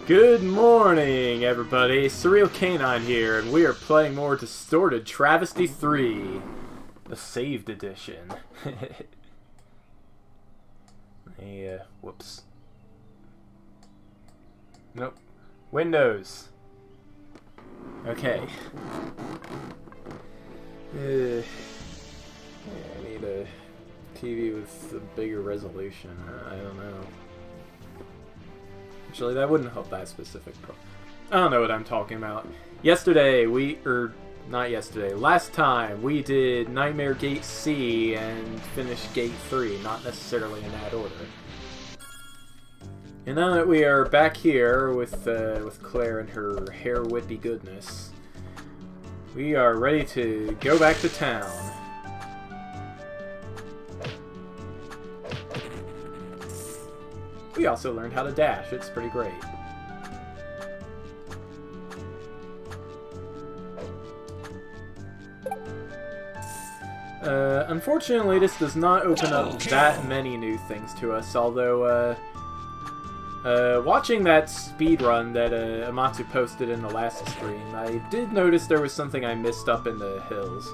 Good morning, everybody. Surreal Canine here, and we are playing more Distorted Travesty 3, the saved edition. Whoops. Nope. Windows. Okay. I need a TV with a bigger resolution. I don't know. Actually, that wouldn't help that specific problem. I don't know what I'm talking about. Yesterday, last time, we did Nightmare Gate C and finished Gate 3, not necessarily in that order. And now that we are back here with Claire and her hair whippy goodness, we are ready to go back to town. We also learned how to dash. It's pretty great. Unfortunately, this does not open up that many new things to us, although, watching that speedrun that Amatsu posted in the last stream, I did notice there was something I missed up in the hills.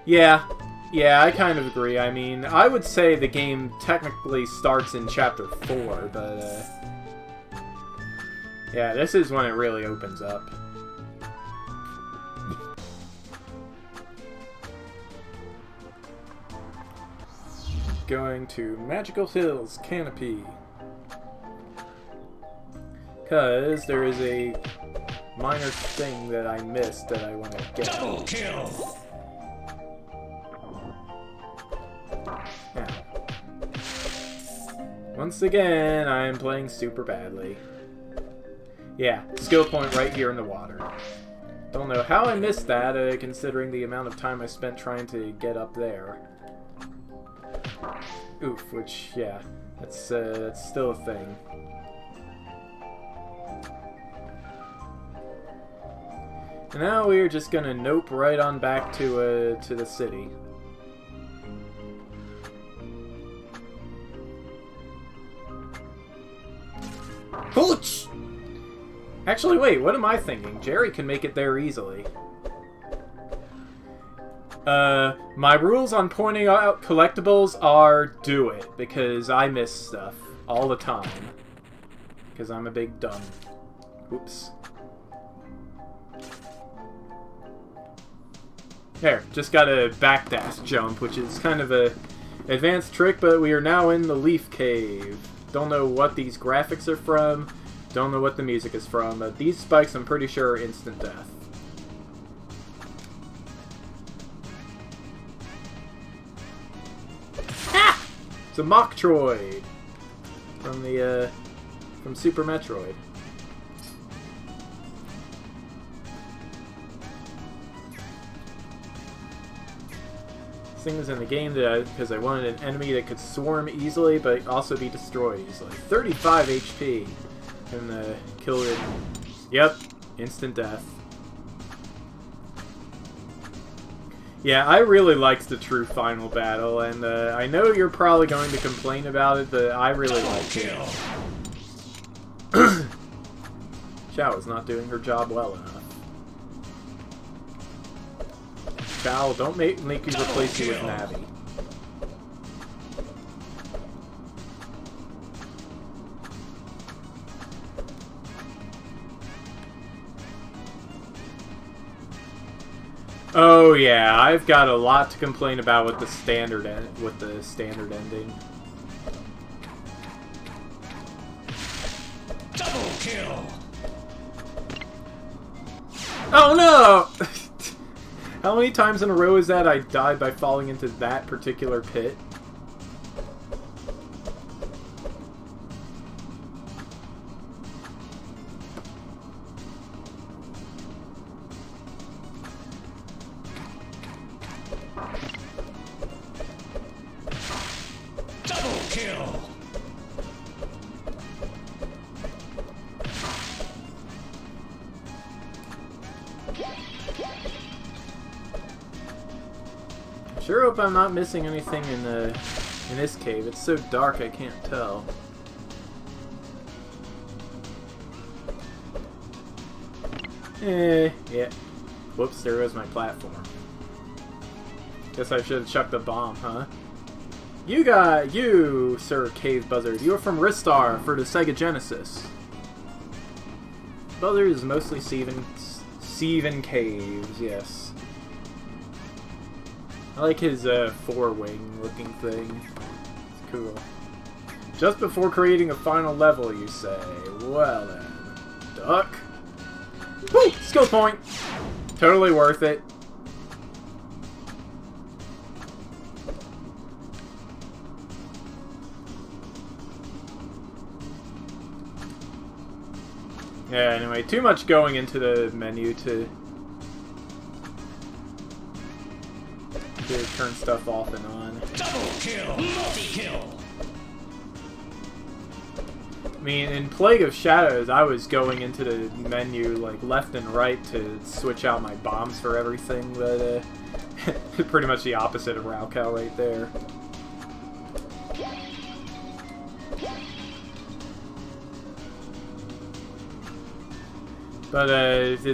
Yeah, I kind of agree. I mean, I would say the game technically starts in Chapter 4, but, yeah, this is when it really opens up. Going to Magical Hills Canopy. Because there is a minor thing that I missed that I want to get. Double kill! Once again, I am playing super badly. Yeah, skill point right here in the water. Don't know how I missed that, considering the amount of time I spent trying to get up there. Oof, which, yeah, that's still a thing. And now we're just gonna nope right on back to the city. Hooch! Actually, wait, what am I thinking? Jerry can make it there easily. My rules on pointing out collectibles are do it, because I miss stuff all the time. Because I'm a big dumb. Oops. There, just got a backdash jump, which is kind of a advanced trick, but we are now in the Leaf Cave. Don't know what these graphics are from. Don't know what the music is from. But these spikes, I'm pretty sure, are instant death. Ah! It's a Machtroid from the from Super Metroid. This thing was in the game because I wanted an enemy that could swarm easily, but also be destroyed easily. 35 HP. And kill it. Yep, instant death. Yeah, I really liked the true final battle, and I know you're probably going to complain about it, but I really liked it. Chao is not doing her job well enough. Chao, don't make me replace you with Navi. Oh yeah, I've got a lot to complain about with the standard ending. Double kill! Oh no! How many times in a row is that I died by falling into that particular pit? Double kill! Sure hope I'm not missing anything in this cave. It's so dark I can't tell. Yeah. Whoops, there goes my platform. Guess I should have chucked the bomb, huh? You, Sir Cave Buzzard. You are from Ristar for the Sega Genesis. Buzzard is mostly Seven caves, yes. I like his four-wing looking thing. It's cool. Just before creating a final level, you say. Well then. Duck. Woo! Skill point! Totally worth it. Yeah, anyway, too much going into the menu to turn stuff off and on. Double kill! Multi-kill! I mean, in Plague of Shadows, I was going into the menu like left and right to switch out my bombs for everything, but pretty much the opposite of Raocow right there. But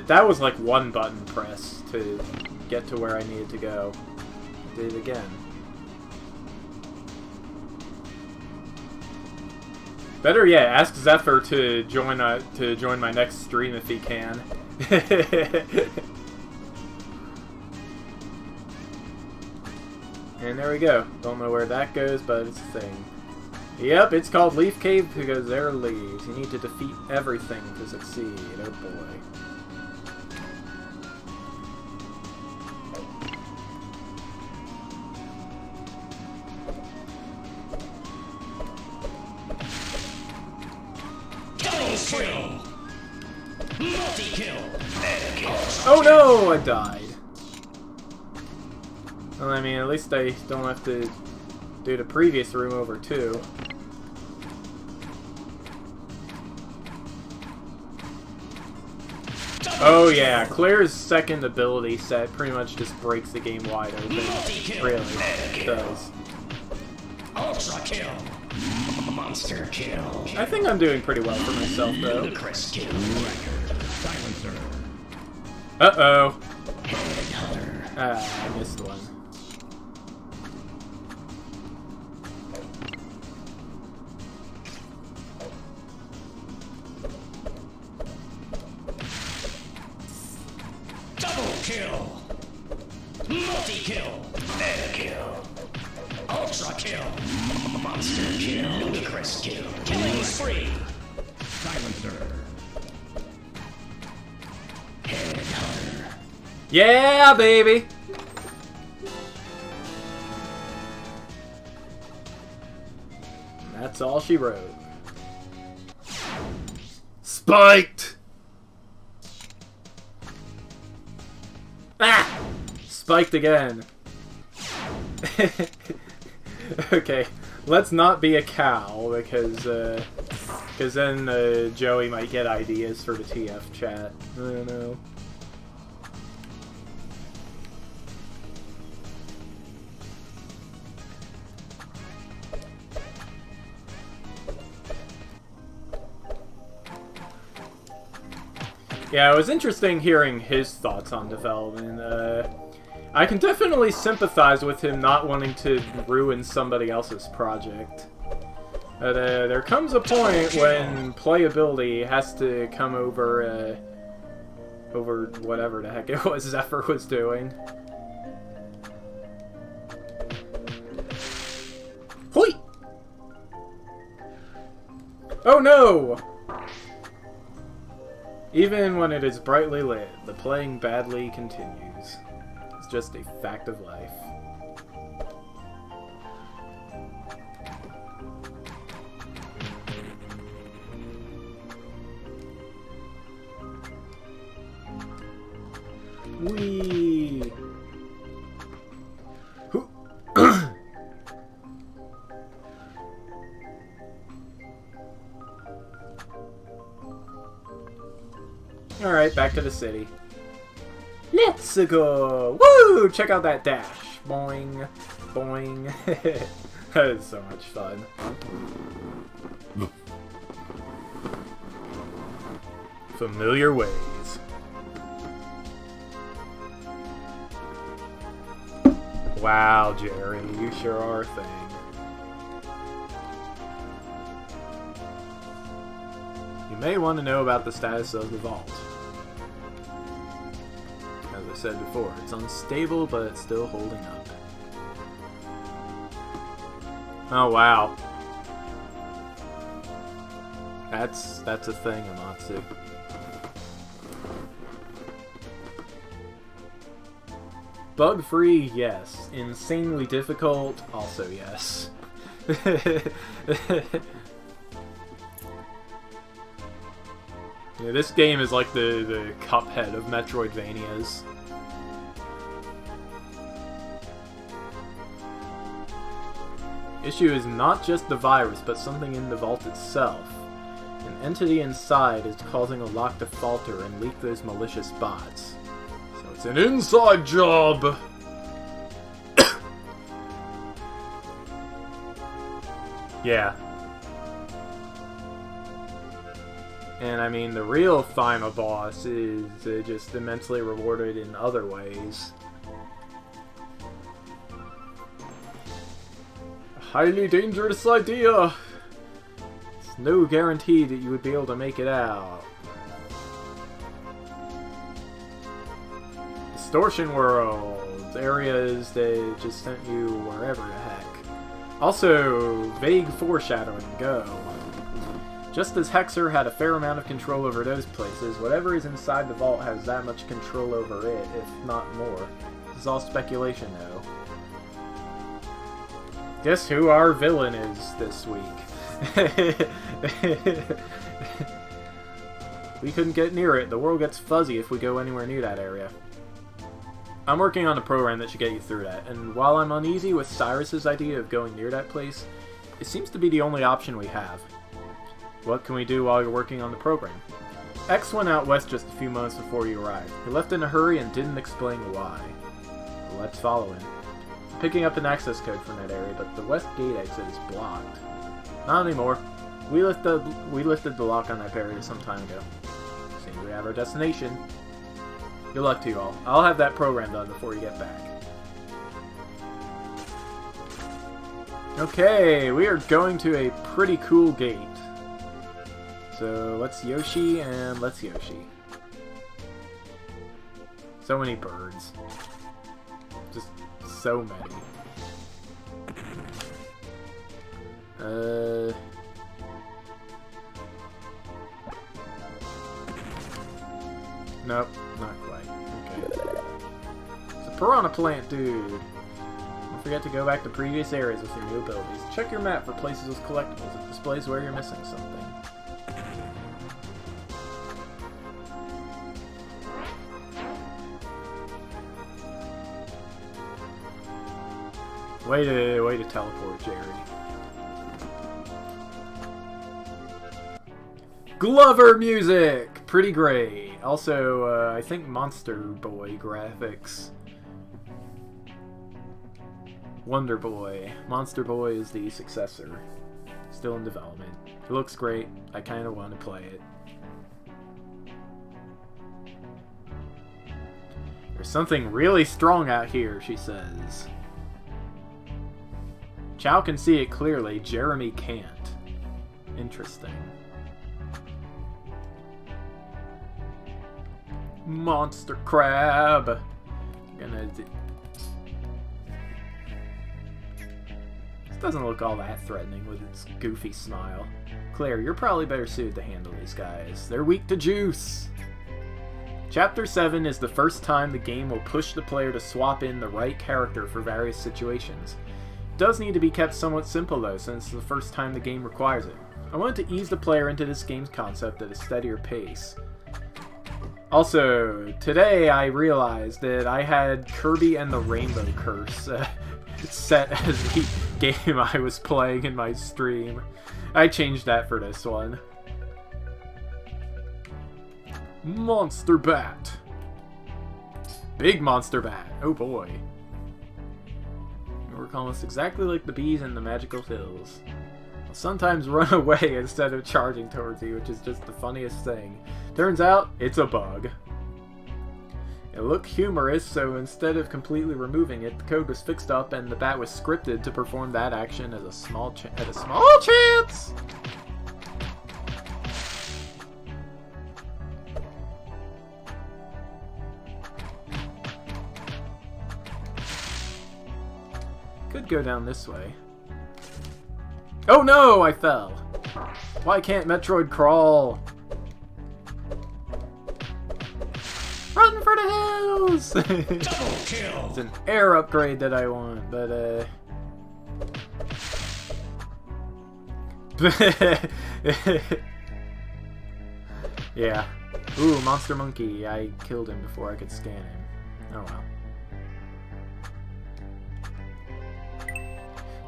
that was like one button press to get to where I needed to go. I did it again. Better yet, ask Zephyr to join my next stream if he can. And there we go. Don't know where that goes, but it's a thing. Yep, it's called Leaf Cave because there are leaves. You need to defeat everything to succeed. Oh boy. Kill. Multi-kill. Oh no! I died. Well, I mean, at least I don't have to do the previous room over too. Oh yeah, Claire's second ability set pretty much just breaks the game wide open. Really, it does. Ultra kill. Monster kill. I think I'm doing pretty well for myself though. Ludicrous kill. Record. Silencer. Uh-oh. Headhunter. Ah, I missed one. Double kill. Multi-kill. Mega kill. Ultra kill. Monster kill. Ludicrous kill. Killing spree. Silencer. Headhunter. Yeah, baby! And that's all she wrote. Spiked! Ah! Spiked again. Okay, let's not be a cow, because then Joey might get ideas for the TF chat. I don't know. Yeah, it was interesting hearing his thoughts on development. I can definitely sympathize with him not wanting to ruin somebody else's project. But there comes a point when playability has to come over, over whatever the heck it was Zephyr was doing. Hoi! Oh no! Even when it is brightly lit, the playing badly continues. just a fact of life. Whee! Alright, back to the city. Let's go! Woo! Check out that dash. Boing. Boing. That is so much fun. Familiar ways. Wow, Jerry, you sure are a thing. You may want to know about the status of the vault. As I said before, it's unstable, but it's still holding up. Oh, wow. That's a thing, Amatsu. Bug-free, yes. Insanely difficult, also yes. Yeah, this game is like the Cuphead of Metroidvanias. Issue is not just the virus, but something in the vault itself. An entity inside is causing a lock to falter and leak those malicious bots. So it's an inside job! Yeah. And I mean, the real final boss is just immensely rewarded in other ways. A highly dangerous idea! It's no guarantee that you would be able to make it out. Distortion World! Areas that just sent you wherever the heck. Also, vague foreshadowing, go. Just as Hexer had a fair amount of control over those places, whatever is inside the vault has that much control over it, if not more. This is all speculation, though. Guess who our villain is this week? We couldn't get near it. The world gets fuzzy if we go anywhere near that area. I'm working on a program that should get you through that, and while I'm uneasy with Cyrus's idea of going near that place, it seems to be the only option we have. What can we do while you're working on the program? X went out west just a few months before you arrived. He left in a hurry and didn't explain why. Well, let's follow him. I'm picking up an access code from that area, but the west gate exit is blocked. Not anymore. We lifted the lock on that area some time ago. Seems we have our destination. Good luck to you all. I'll have that program done before you get back. Okay, we are going to a pretty cool gate. So let's Yoshi and let's Yoshi. So many birds. Just so many. Nope, not quite. Okay. It's a piranha plant, dude. Don't forget to go back to previous areas with your new abilities. Check your map for places with collectibles. It displays where you're missing something. Way to teleport, Jerry. Glover music! Pretty great. Also, I think Monster Boy graphics. Wonder Boy. Monster Boy is the successor. Still in development. It looks great. I kind of want to play it. There's something really strong out here, she says. Chow can see it clearly, Jeremy can't. Interesting. Monster crab! This doesn't look all that threatening with its goofy smile. Claire, you're probably better suited to handle these guys. They're weak to juice! Chapter 7 is the first time the game will push the player to swap in the right character for various situations. It does need to be kept somewhat simple though, since it's the first time the game requires it. I wanted to ease the player into this game's concept at a steadier pace. Also, today I realized that I had Kirby and the Rainbow Curse set as the game I was playing in my stream. I changed that for this one. Monster Bat. Big Monster Bat. Oh boy. They work almost exactly like the bees in the Magical Hills. They'll sometimes run away instead of charging towards you, which is just the funniest thing. Turns out, it's a bug. It looked humorous, so instead of completely removing it, the code was fixed up and the bat was scripted to perform that action as a small chance! Could go down this way. Oh no! I fell! Why can't Metroid crawl? Run for the hills! Double kill! It's an air upgrade that I want, but yeah. Ooh, Monster Monkey. I killed him before I could scan him. Oh well.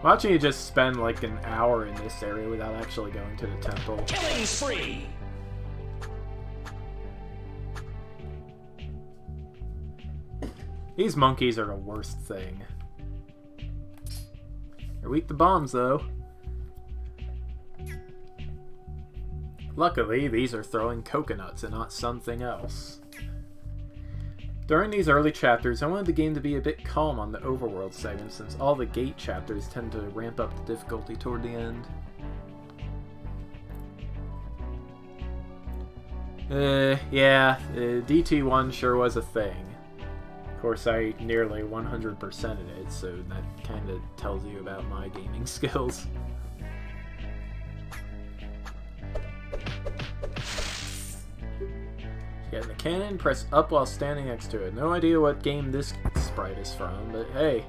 Watching you just spend like an hour in this area without actually going to the temple. Killing spree! These monkeys are the worst thing. They're weak to bombs, though. Luckily, these are throwing coconuts and not something else. During these early chapters, I wanted the game to be a bit calm on the overworld segment, since all the gate chapters tend to ramp up the difficulty toward the end. Yeah, DT1 sure was a thing. Of course, I nearly 100%ed it, so that kind of tells you about my gaming skills. Getting the cannon, press up while standing next to it. No idea what game this sprite is from, but hey.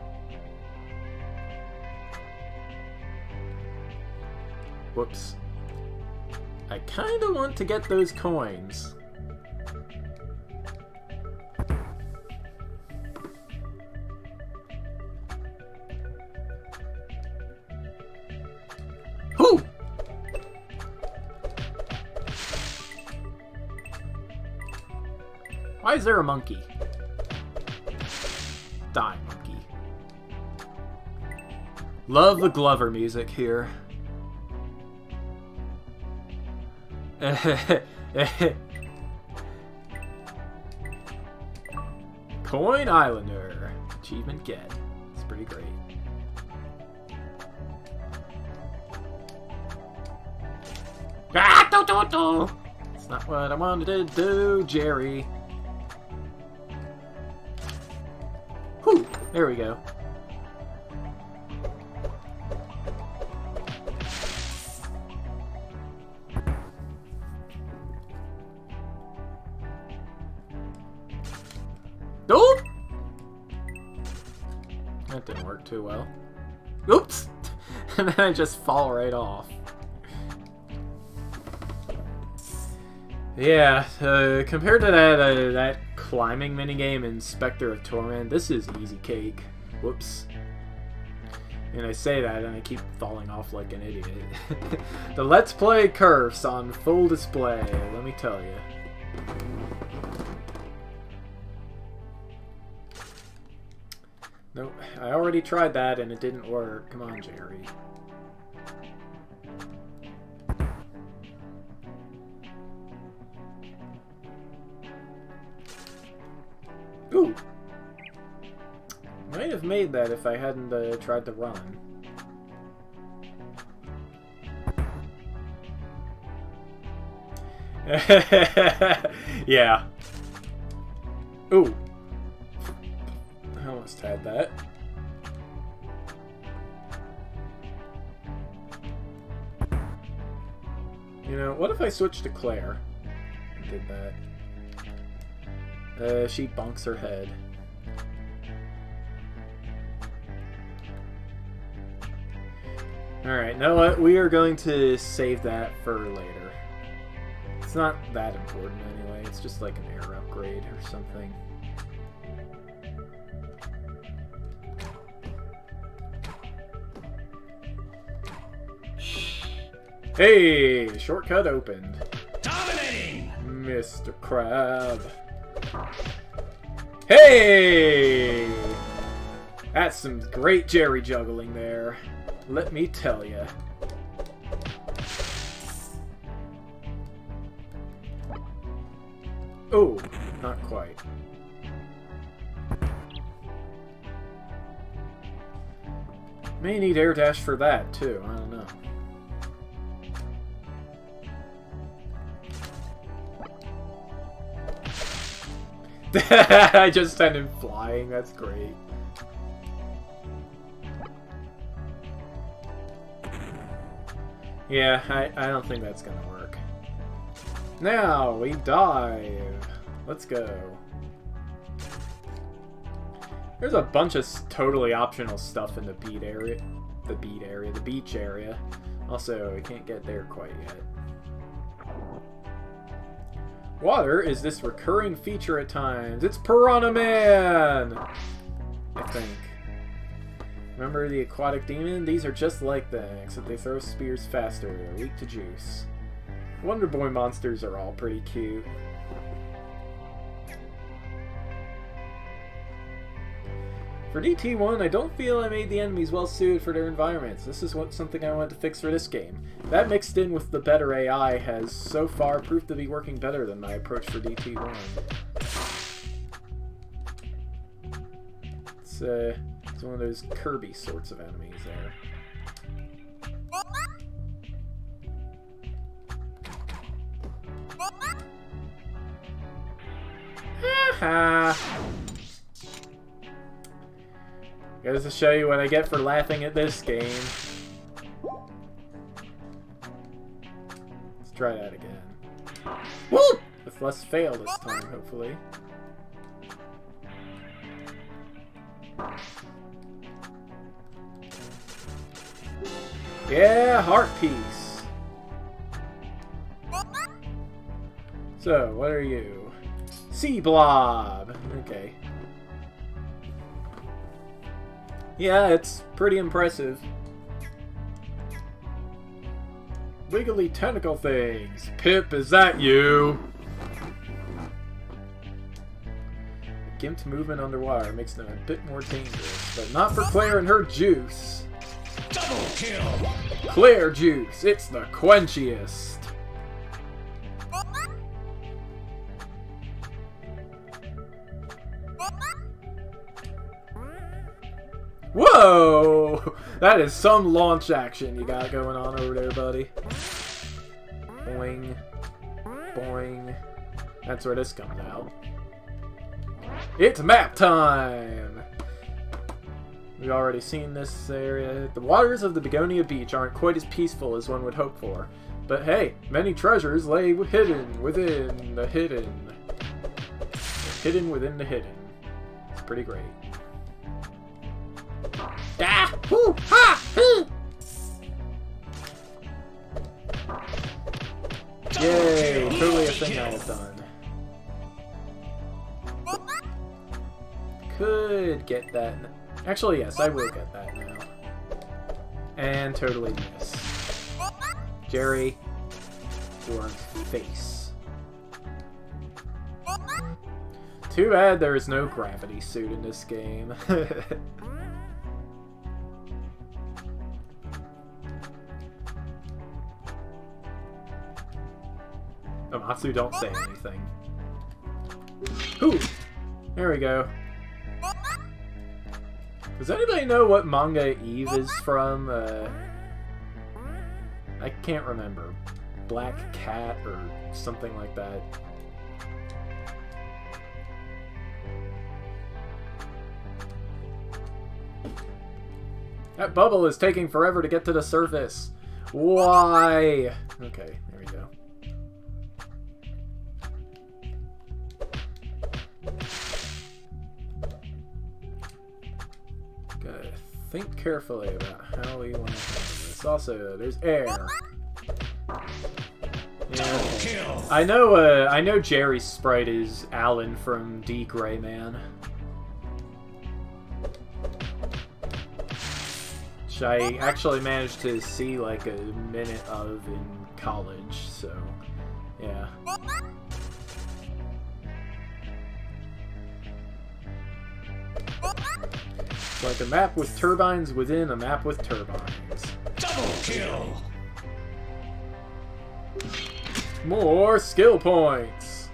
Whoops. I kinda want to get those coins. Whoo! Why is there a monkey? Die, monkey. Love the Glover music here. Coin Islander. Achievement get. It's pretty great. Ah, do. It's not what I wanted to do, Jerry. Whew, there we go. Nope! That didn't work too well. Oops! And then I just fall right off. Yeah, compared to that climbing minigame in Spectre of Torment, this is easy cake. Whoops. And I say that and I keep falling off like an idiot. The Let's Play curves on full display, let me tell you. Nope, I already tried that and it didn't work. Come on, Jerry. Ooh! Might have made that if I hadn't tried to run. Yeah. Ooh. I almost had that. You know, what if I switched to Claire and did that? She bonks her head. Alright, you know what? We are going to save that for later. It's not that important anyway. It's just like an air upgrade or something. Hey! Shortcut opened. Dominating! Mr. Crab. Hey! That's some great jerry juggling there. Let me tell ya. Oh, not quite. May need air dash for that too. I don't know. I just sent him flying. That's great. Yeah, I don't think that's gonna work. Now we dive. Let's go. There's a bunch of totally optional stuff in the beach area. Also, we can't get there quite yet. Water is this recurring feature at times. It's Piranha Man! I think. Remember the aquatic demon? These are just like them, except they throw spears faster. They're weak to juice. Wonder Boy monsters are all pretty cute. For DT1, I don't feel I made the enemies well suited for their environments. This is something I wanted to fix for this game. That mixed in with the better AI has so far proved to be working better than my approach for DT1. It's one of those Kirby sorts of enemies there. Haha! Goes to show you what I get for laughing at this game. Let's try that again. Woo! With less fail this time, hopefully. Yeah, heart piece. So, what are you? Sea blob. Okay. Yeah, it's pretty impressive. Wiggly tentacle things. Pip, is that you? Gimped movement underwater makes them a bit more dangerous, but not for Claire and her juice. Double kill! Claire juice, it's the quenchiest. Whoa! That is some launch action you got going on over there, buddy. Boing. Boing. That's where this comes out. It's map time! We've already seen this area. The waters of the Begonia Beach aren't quite as peaceful as one would hope for. But hey, many treasures lay hidden within the hidden. Hidden within the hidden. It's pretty great. Ah! Hoo! Ha! Hoo! Yay! Totally a thing I have done. Could get that. Actually, yes, I will get that now. And totally miss. Jerry, your face. Too bad there is no gravity suit in this game. Amatsu, don't say anything. Ooh! There we go. Does anybody know what manga Eve is from? I can't remember. Black Cat or something like that. That bubble is taking forever to get to the surface. Why? Okay, there we go. think carefully about how we want to handle this. Also, there's air. Yeah. I know Jerry's sprite is Alan from D. Gray Man. Which I actually managed to see like a minute of in college, so yeah. It's like a map with turbines within a map with turbines. Double kill! More skill points!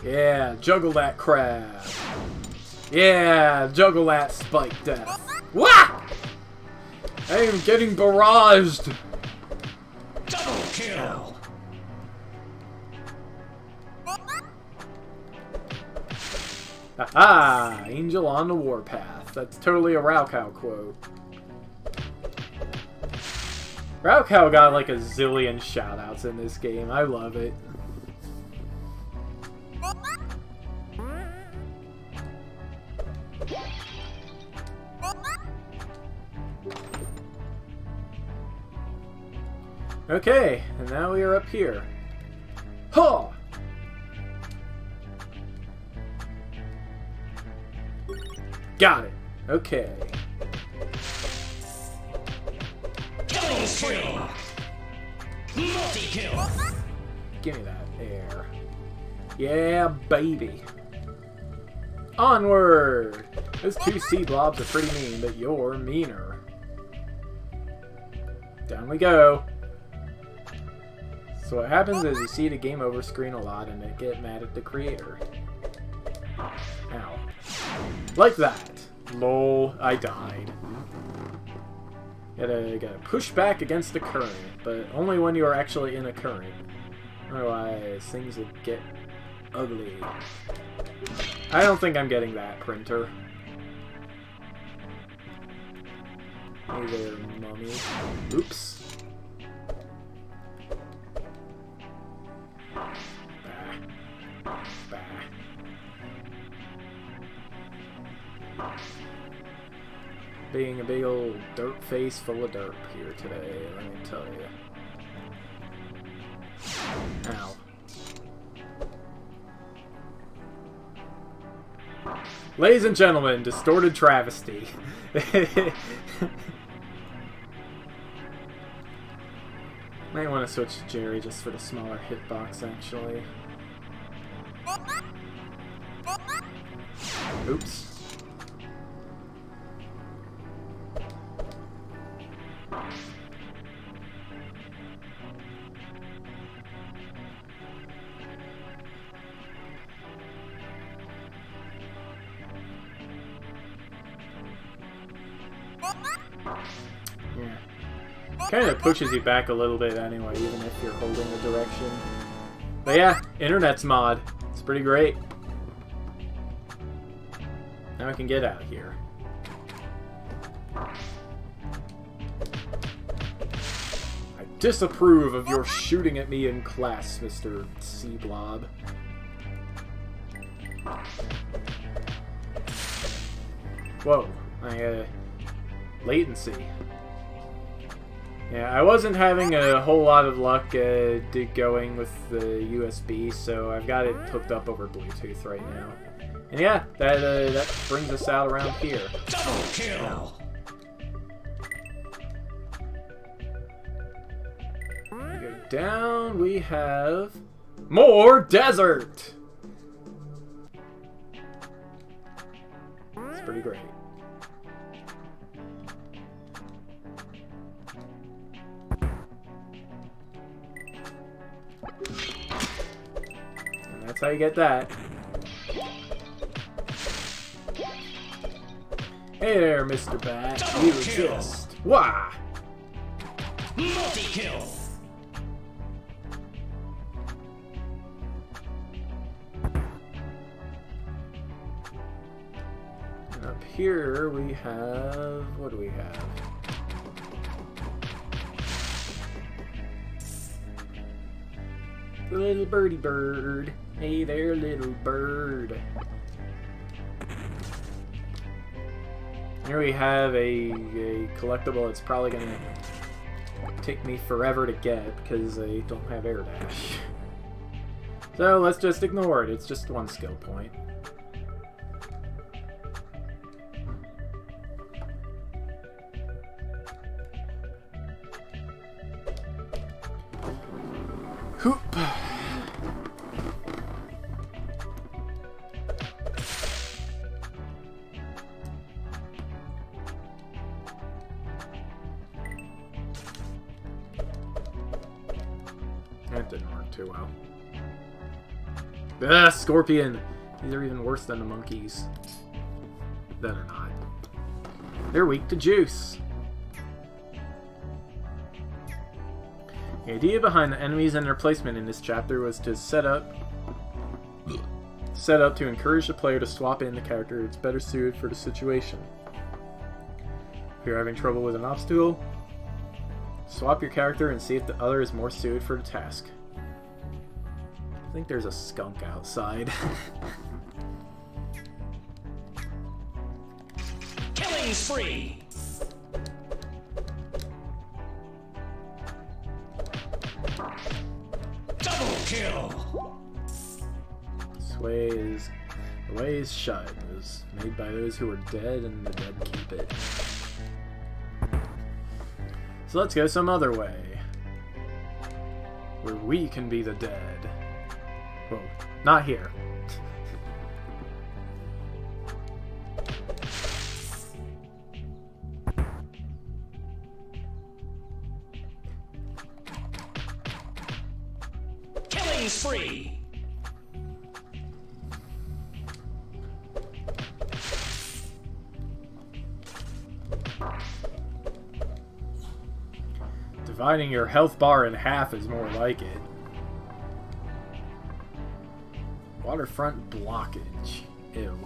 Yeah, juggle that crab. Yeah, juggle that spike death. Wah! I am getting barraged! Double kill! Haha! Angel on the warpath. That's totally a Raukau quote. Raukau got like a zillion shoutouts in this game. I love it. Okay, and now we are up here. Huh! Got it. Okay. Killing spree! Multi-kill! Give me that air. Yeah, baby. Onward! Those two sea blobs are pretty mean, but you're meaner. Down we go. So what happens is you see the game over screen a lot and it get mad at the creator. Ow. Like that. Lol, I died. Gotta push back against the current, but only when you are actually in a current. Otherwise, things would get ugly. I don't think I'm getting that, printer. Hey there, mummy. Oops. Being a big old dirt face full of dirt here today, let me tell you. Ow. Ladies and gentlemen, distorted travesty. Might want to switch to Jerry just for the smaller hitbox, actually. Oops. Yeah. Kind of pushes you back a little bit anyway, even if you're holding the direction. But yeah, internet's mod. It's pretty great. Now I can get out of here. I disapprove of your shooting at me in class, Mr. Sea Blob. Whoa, latency. Yeah, I wasn't having a whole lot of luck going with the USB, so I've got it hooked up over Bluetooth right now. And yeah, that brings us out around here. Double kill! We go down, we have more desert! It's pretty great. And that's how you get that. Hey there, Mr. Bat. You exist. Wah! Multi-kill! And up here we have... what do we have? The little birdie bird. Hey there, little bird. Here we have a collectible. It's probably going to take me forever to get because I don't have air dash. So let's just ignore it. It's just one skill point. Hoop. That didn't work too well. Ugh, Scorpion! These are even worse than the monkeys. Then or not. They're weak to juice. The idea behind the enemies and their placement in this chapter was to set up to encourage the player to swap in the character that's better suited for the situation. If you're having trouble with an obstacle, swap your character and see if the other is more suited for the task. I think there's a skunk outside. Killing spree. Double kill. The way is shut. It was made by those who are dead, and the dead keep it. So let's go some other way. Where we can be the dead. Whoa, not here. Killing spree. Dividing your health bar in half is more like it. Waterfront blockage. Ew.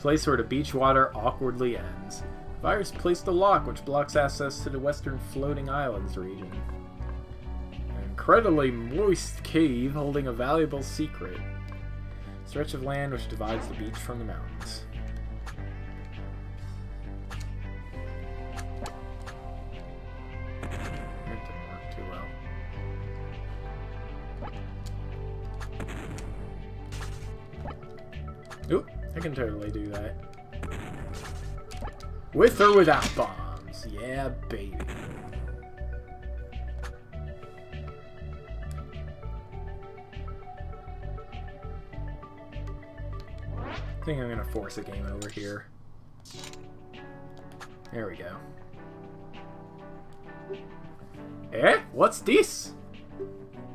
Place where the beach water awkwardly ends. Virus placed a lock which blocks access to the western floating islands region. An incredibly moist cave holding a valuable secret. Stretch of land which divides the beach from the mountains. Oop, I can totally do that. With or without bombs. Yeah, baby. I think I'm gonna force a game over here. There we go. Eh? What's this?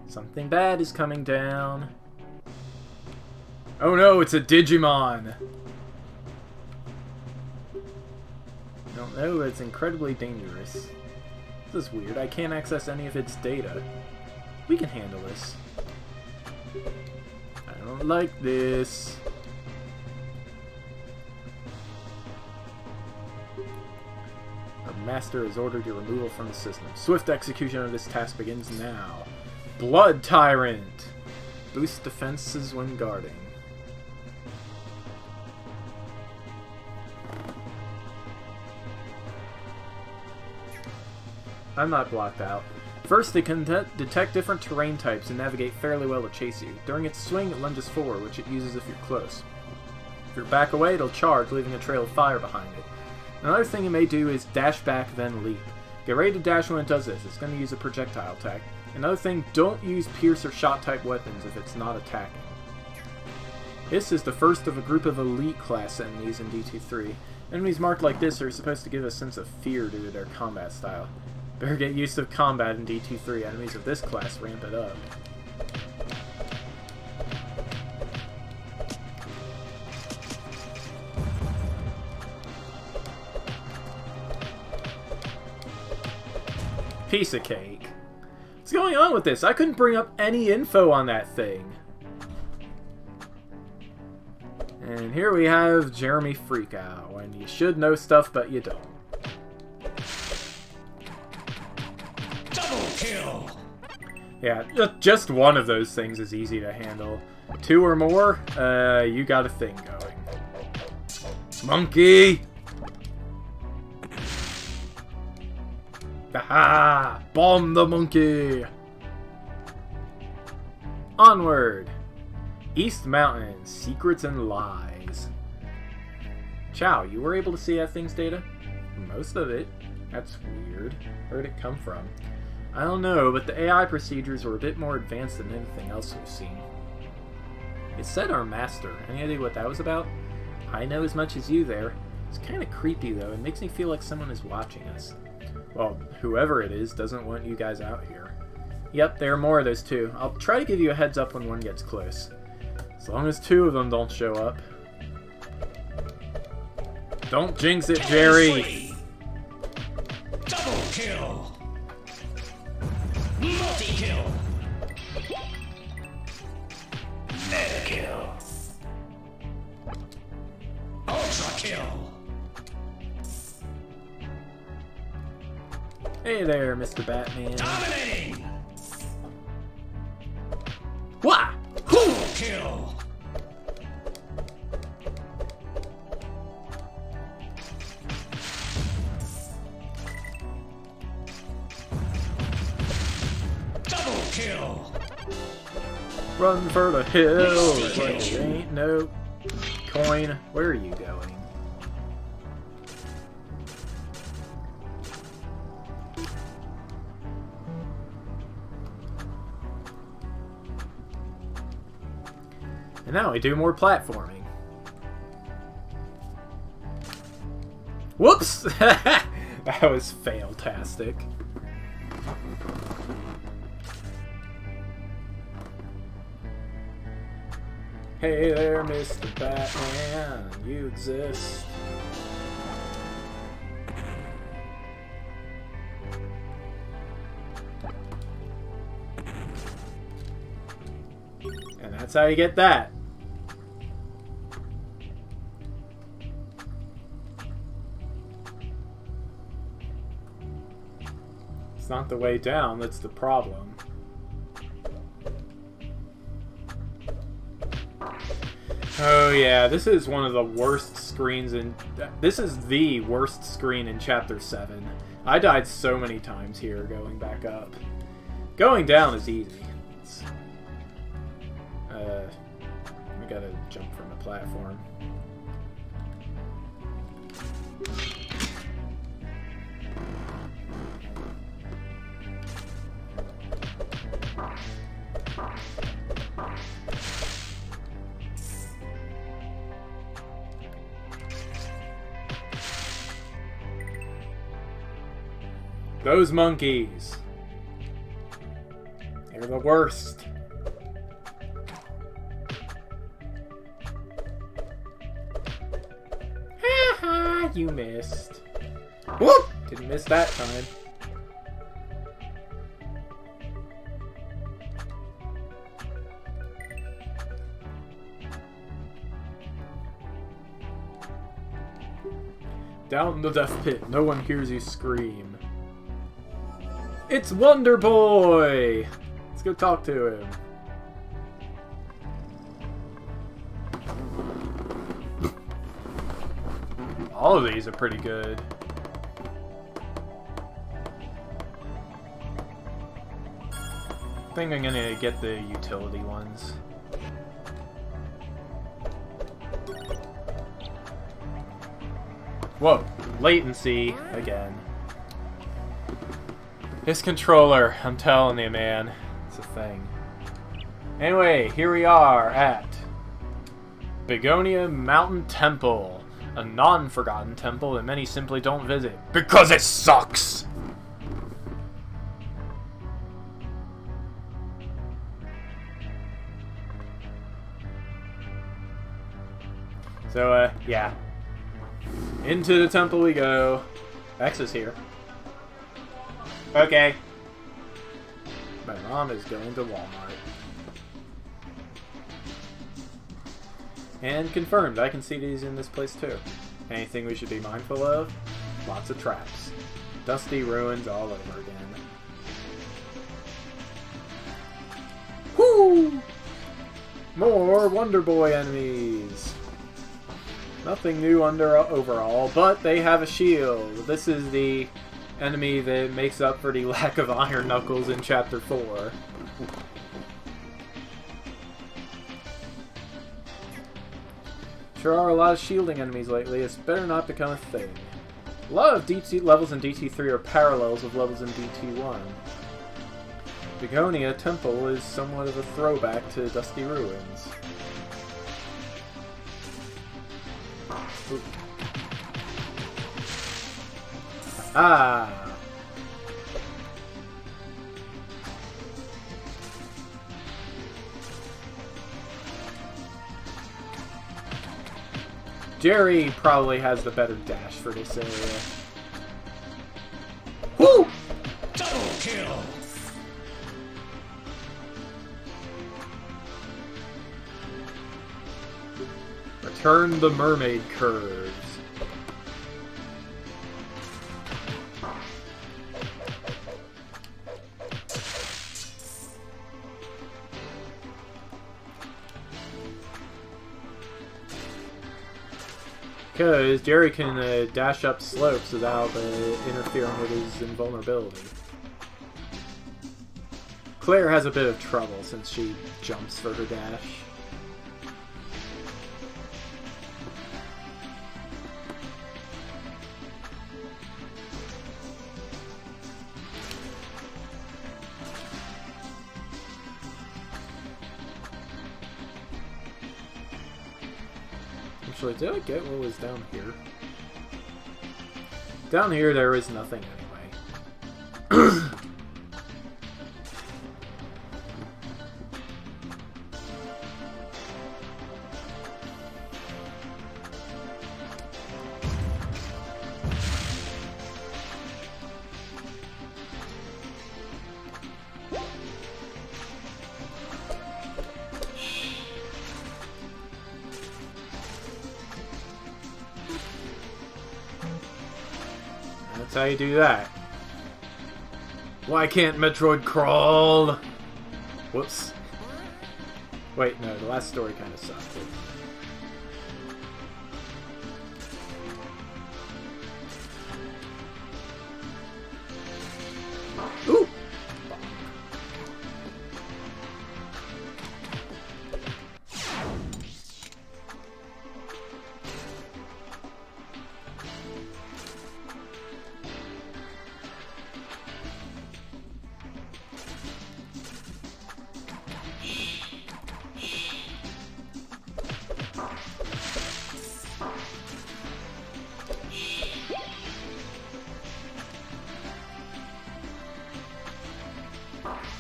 Something bad is coming down. Oh no, it's a Digimon! I don't know, but it's incredibly dangerous. This is weird, I can't access any of its data. We can handle this. I don't like this. Our master has ordered your removal from the system. Swift execution of this task begins now. Blood Tyrant! Boost defenses when guarding. I'm not blocked out. First, it can detect different terrain types and navigate fairly well to chase you. During its swing, it lunges forward, which it uses if you're close. If you're back away, it'll charge, leaving a trail of fire behind it. Another thing it may do is dash back, then leap. Get ready to dash when it does this. It's going to use a projectile attack. Another thing, don't use pierce or shot type weapons if it's not attacking. This is the first of a group of elite class enemies in D2-3. Enemies marked like this are supposed to give a sense of fear due to their combat style. Better get used to combat in D2-3. Enemies of this class ramp it up. Piece of cake. What's going on with this? I couldn't bring up any info on that thing. And here we have Jeremy Freakout. And you should know stuff, but you don't. Kill. Yeah, just one of those things is easy to handle. Two or more, you got a thing going. Monkey! Haha! Bomb the monkey! Onward! East Mountain, Secrets and Lies. Chow, you were able to see that thing's data? Most of it. That's weird. Where'd it come from? I don't know, but the AI procedures were a bit more advanced than anything else we've seen. It said our master. Any idea what that was about? I know as much as you there. It's kind of creepy though. It makes me feel like someone is watching us. Well, whoever it is doesn't want you guys out here. Yep, there are more of those too. I'll try to give you a heads up when one gets close. As long as 2 of them don't show up. Don't jinx it, Jerry! Double kill! Multi-kill! Mega kill! Ultra kill! Hey there, Mr. Batman. Dominating! Wah! Double kill! Double kill! Run for the hills like there ain't no coin. Where are you going? And now we do more platforming. Whoops! That was fail-tastic. Hey there, Mr. Batman, you exist. And that's how you get that. It's not the way down, that's the problem. Oh yeah, this is one of the worst screens in... This is the worst screen in Chapter 7. I died so many times here going back up. Going down is easy. It's, I gotta jump from the platform. Those monkeys. They're the worst. Haha, you missed. Whoop! Didn't miss that time. Down in the death pit, no one hears you scream. It's Wonder Boy! Let's go talk to him. All of these are pretty good. I think I'm gonna get the utility ones. Whoa, latency again. This controller, I'm telling you, man. It's a thing. Anyway, here we are at Begonia Mountain Temple. A non-forgotten temple that many simply don't visit. Because it sucks! So, yeah. Into the temple we go. X is here. Okay. My mom is going to Walmart. And confirmed, I can see these in this place too. Anything we should be mindful of? Lots of traps. Dusty ruins all over again. Whoo! More Wonder Boy enemies! Nothing new overall, but they have a shield. This is the enemy that makes up for the lack of Iron Knuckles in Chapter 4. Sure are a lot of shielding enemies lately. It's better not become a thing. A lot of DT levels in DT3 are parallels of levels in DT1. Begonia Temple is somewhat of a throwback to Dusty Ruins. Ooh. Ah! Jerry probably has the better dash for this area. Woo! Double kill. Return the mermaid curves. Because Jerry can dash up slopes without interfering with his invulnerability. Claire has a bit of trouble since she jumps for her dash. Actually, did I get what was down here? Down here there is nothing anyway. That's how you do that. Why can't Metroid crawl? Whoops. Wait, no, the last story kind of sucked. Ooh!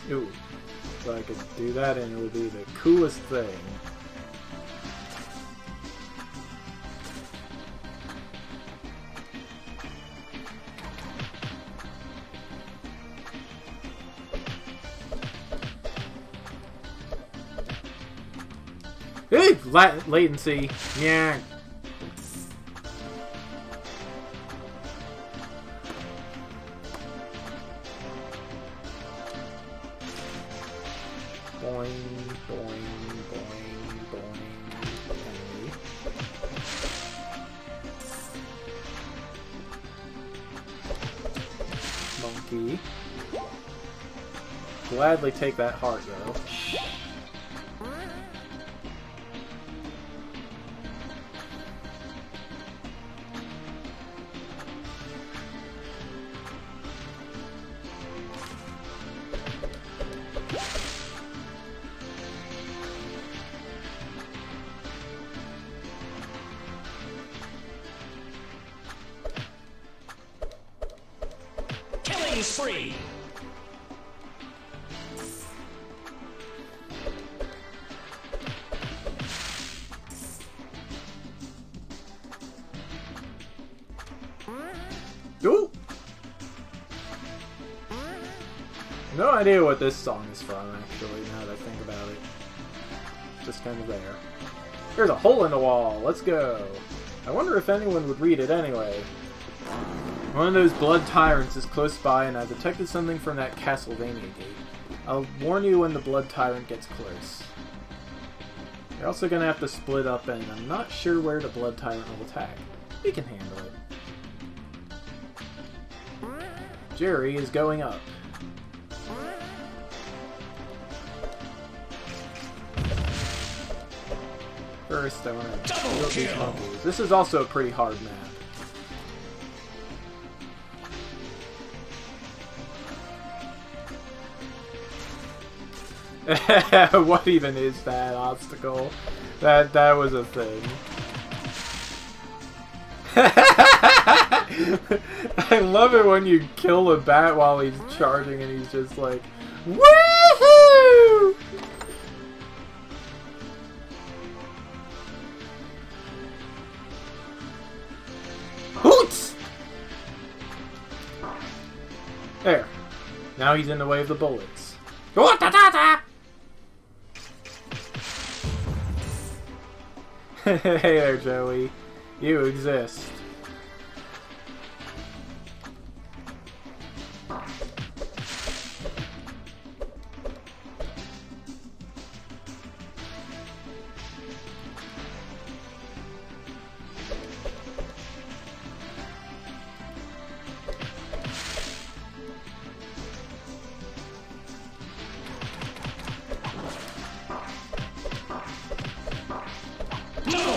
Ooh. So I could do that and it would be the coolest thing. Hey! Latency! Yeah. Boing, boing, boing, boing. Okay. Monkey. Gladly take that heart, though. Killing spree. Ooh! No idea what this song is from, actually, now that I think about it. Just kind of there. There's a hole in the wall! Let's go! I wonder if anyone would read it anyway. One of those blood tyrants is close by, and I've detected something from that Castlevania gate. I'll warn you when the blood tyrant gets close. You're also gonna have to split up, and I'm not sure where the Blood Tyrant will attack. We can handle it. Jerry is going up. First, I want to kill these monkeys. This is also a pretty hard map. What even is that obstacle? That was a thing. I love it when you kill a bat while he's charging and he's just like, woohoo! Hoots! There. Now he's in the way of the bullets. Hey there, Joey. You exist.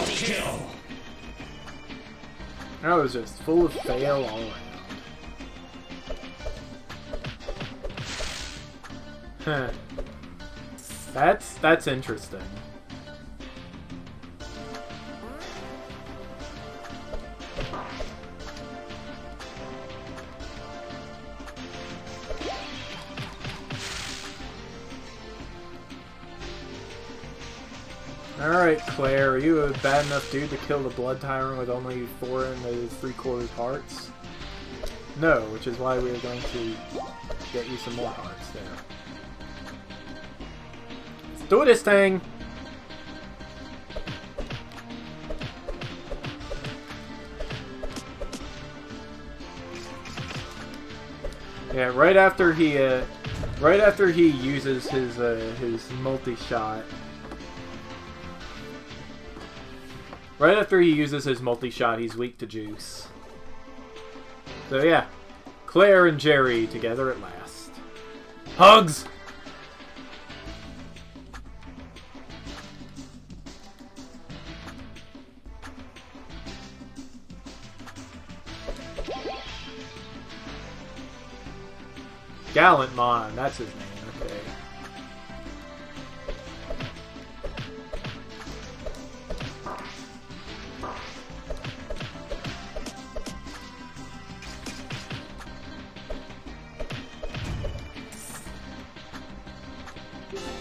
Kill. That was just full of fail all around. Huh. That's interesting. Alright, Claire, are you a bad enough dude to kill the Blood Tyrant with only 4 3/4 hearts? No, which is why we are going to get you some more hearts there. Let's do this thing! Yeah, right after he uses his multi-shot. Right after he uses his multi-shot, he's weak to juice. So yeah, Claire and Jerry together at last. Hugs! Gallantmon, that's his name, okay.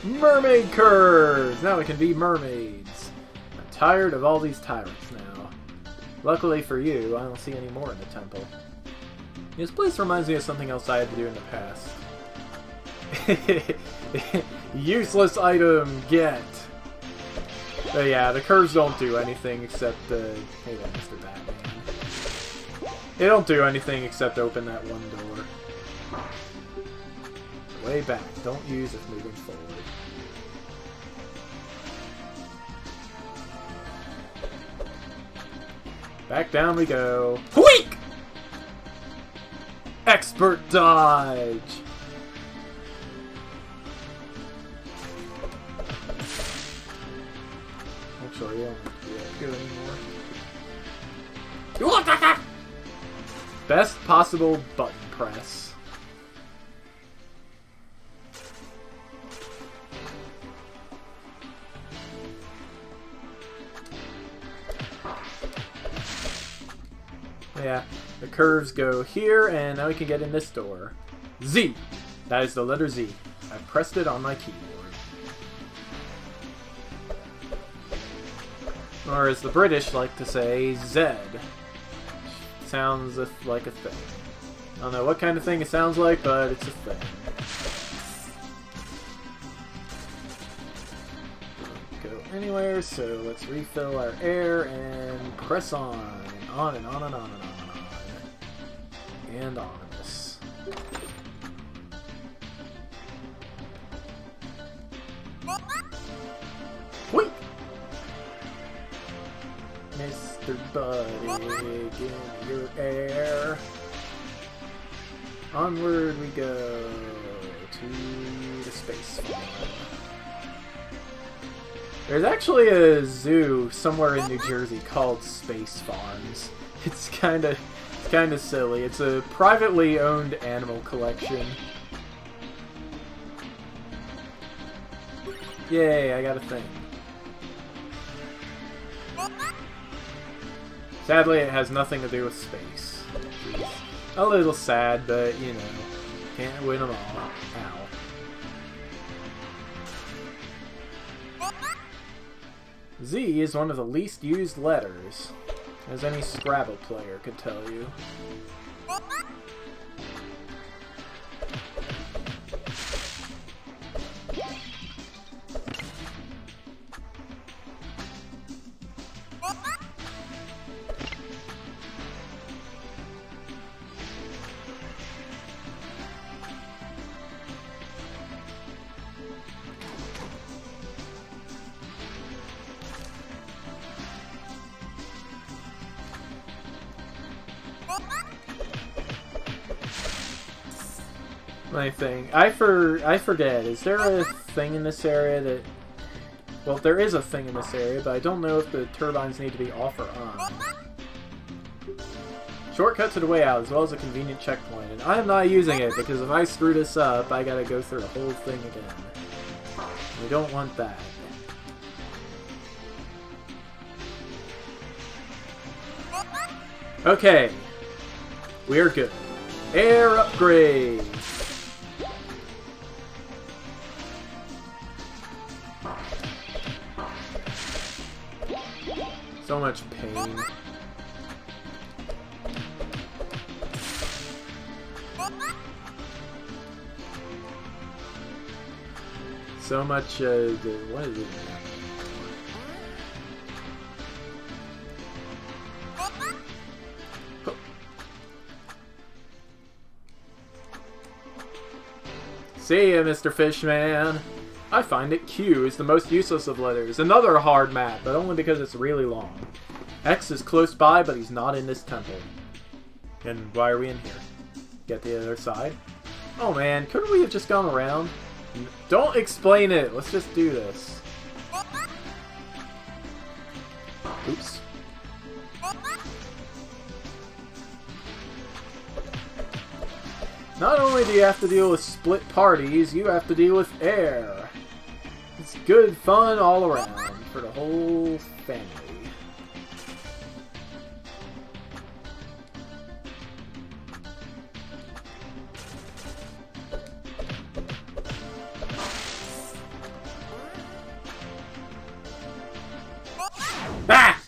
Mermaid curves! Now we can be mermaids. I'm tired of all these tyrants now. Luckily for you, I don't see any more in the temple. This place reminds me of something else I had to do in the past. Useless item, get! But yeah, the curves don't do anything except, hey there, Mr. Batman. They don't do anything except open that one door. Way back, don't use if moving forward. Back down we go. Wheek! Expert dodge! Actually, I don't have to be that good anymore. Best possible button press. Yeah, the curves go here, and now we can get in this door. Z! That is the letter Z. I pressed it on my keyboard. Or as the British like to say, Z. Sounds like a thing. I don't know what kind of thing it sounds like, but it's a thing. Go anywhere, so let's refill our air and press on. On and on and on and on and on. And on this. Wait! Mr. Buddy, give me your air. Onward we go to the space farm. There's actually a zoo somewhere in New Jersey called Space Farms. It's kind of silly. It's a privately owned animal collection. Yay, I got a thing. Sadly, it has nothing to do with space. Jeez. A little sad, but, you know, can't win them all. Ow. Z is one of the least used letters, as any Scrabble player could tell you. My thing. I forget. Is there a thing in this area that... Well, there is a thing in this area, but I don't know if the turbines need to be off or on. Shortcut to the way out, as well as a convenient checkpoint. And I am not using it, because if I screw this up, I gotta go through the whole thing again. We don't want that. Okay. We're good. Air upgrade! So much pain. So much, what is it? See ya, Mr. Fishman. I find it Q is the most useless of letters. Another hard map, but only because it's really long. X is close by, but he's not in this temple. And why are we in here? Get the other side? Oh man, couldn't we have just gone around? Don't explain it! Let's just do this. Oops. Not only do you have to deal with split parties, you have to deal with air. It's good fun all around for the whole family. Ah!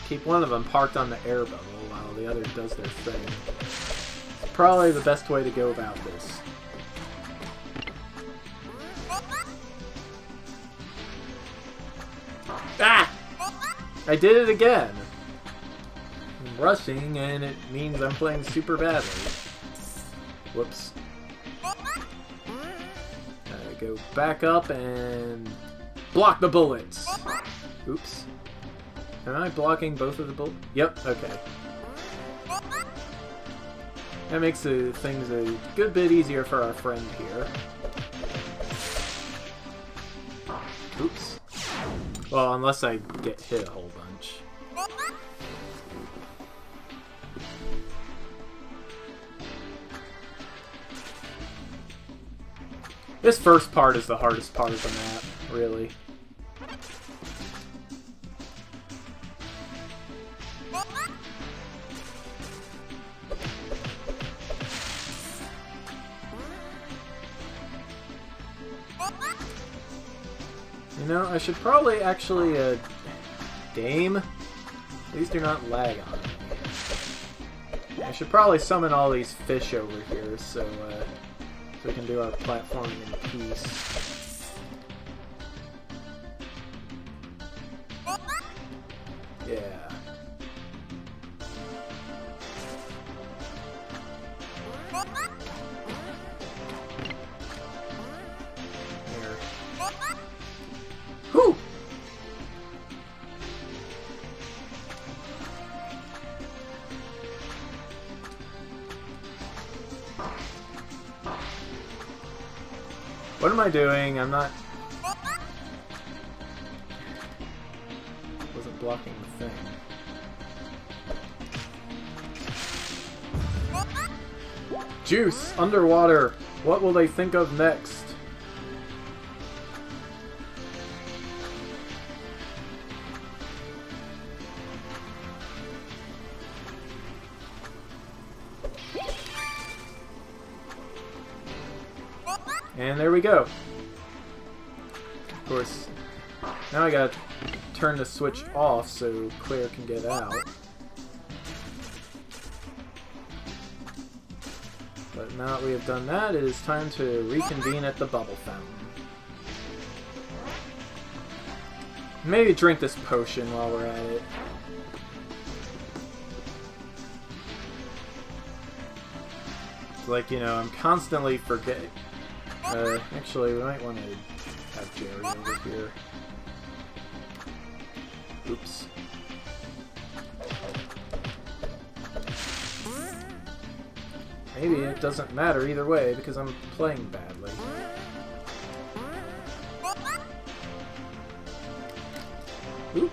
Keep one of them parked on the air bubble while the other does their thing. It's probably the best way to go about this. Ah! I did it again! I'm rushing, and it means I'm playing super badly. Whoops. Go back up and block the bullets! Oops. Am I blocking both of the bullets? Yep, okay. That makes things a good bit easier for our friend here. Oops. Well, unless I get hit a whole bunch. This first part is the hardest part of the map, really. You know, I should probably actually, game? Please do not lag on me. I should probably summon all these fish over here, so we can do our platforming in peace. Yeah. There. Whew! What am I doing? I'm not... Wasn't blocking the thing. Juice! Underwater! What will they think of next? And there we go. Of course, now I gotta turn the switch off so Claire can get out. But now that we have done that, it is time to reconvene at the bubble fountain. Maybe drink this potion while we're at it. Like, you know, I'm constantly forgetting. Actually, we might want to have Jerry over here. Oops. Maybe it doesn't matter either way because I'm playing badly. Oop.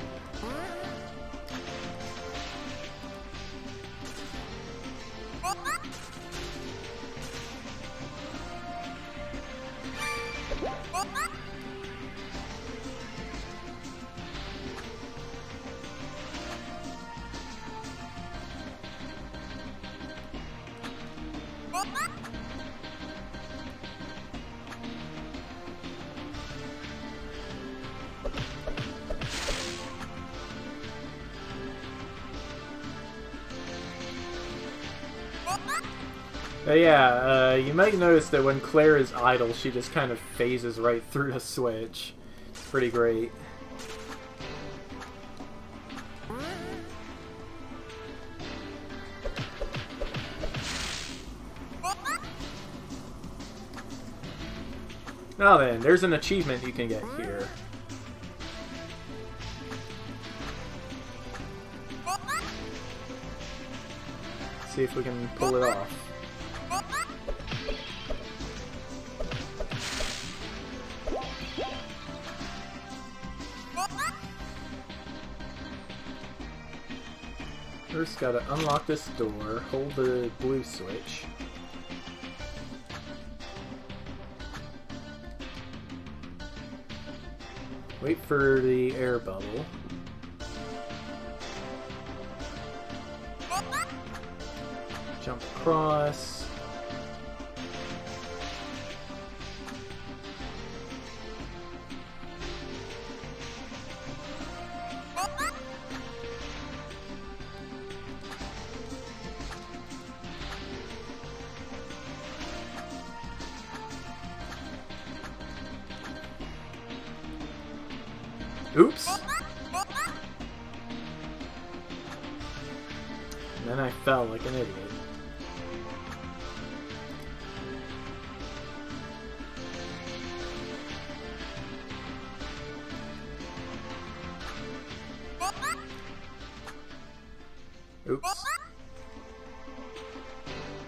Yeah, you might notice that when Claire is idle, she just kind of phases right through the switch. It's pretty great. Now then, there's an achievement you can get here. See if we can pull it off. First, gotta unlock this door, hold the blue switch. Wait for the air bubble. Jump across. Oops! And then I fell like an idiot. Oops.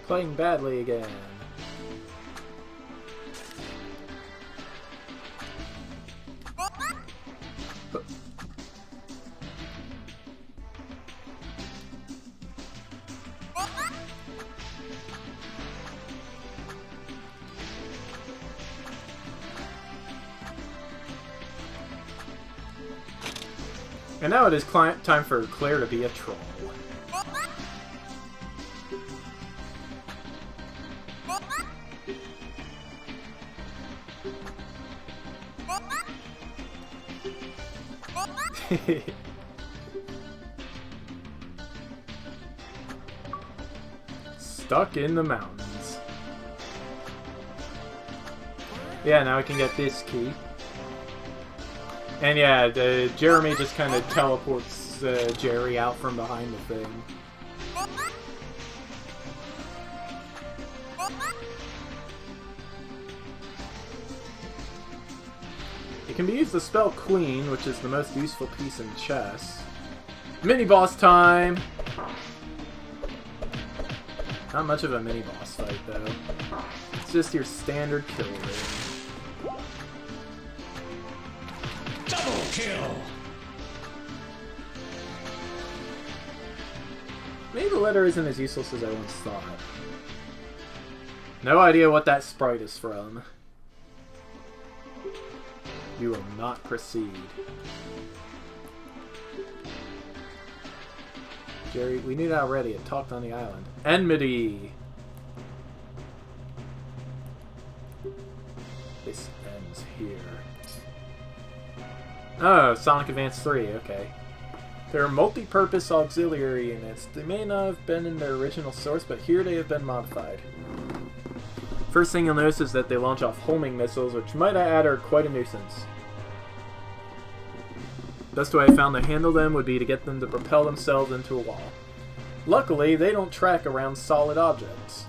Playing badly again. And now it is time for Claire to be a troll. Stuck in the mountains. Yeah, now I can get this key. And yeah, Jeremy just kind of teleports Jerry out from behind the thing. It can be used to spell Queen, which is the most useful piece in chess. Mini-boss time! Not much of a mini-boss fight, though. It's just your standard kill rate. Double kill! Maybe the letter isn't as useless as I once thought. No idea what that sprite is from. You will not proceed. Jerry, we knew that already. It talked on the island. Enmity! This ends here. Oh, Sonic Advance 3, okay. They're multi-purpose auxiliary units. They may not have been in their original source, but here they have been modified. First thing you'll notice is that they launch off homing missiles, which might add are quite a nuisance. Best way I found to handle them would be to get them to propel themselves into a wall. Luckily, they don't track around solid objects.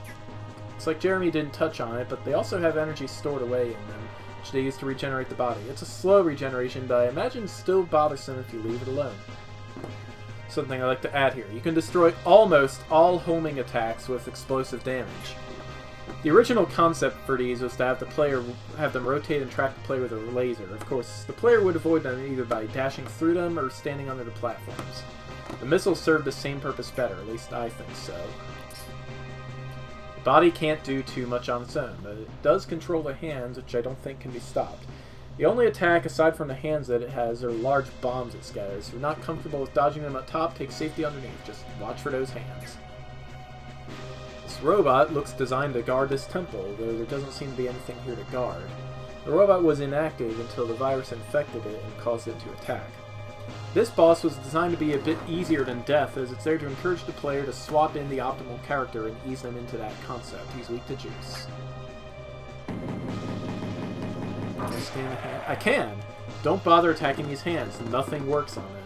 It's like Jeremy didn't touch on it, but they also have energy stored away in them, which they use to regenerate the body. It's a slow regeneration, but I imagine still bothersome if you leave it alone. Something I like to add here. You can destroy almost all homing attacks with explosive damage. The original concept for these was to have them rotate and track the player with a laser. Of course, the player would avoid them either by dashing through them or standing under the platforms. The missiles serve the same purpose better, at least I think so. The body can't do too much on its own, but it does control the hands, which I don't think can be stopped. The only attack, aside from the hands that it has, are large bombs it scatters. If you're not comfortable with dodging them up top, take safety underneath. Just watch for those hands. This robot looks designed to guard this temple, though there doesn't seem to be anything here to guard. The robot was inactive until the virus infected it and caused it to attack. This boss was designed to be a bit easier than Death, as it's there to encourage the player to swap in the optimal character and ease them into that concept. He's weak to juice. I can! Don't bother attacking these hands, nothing works on them.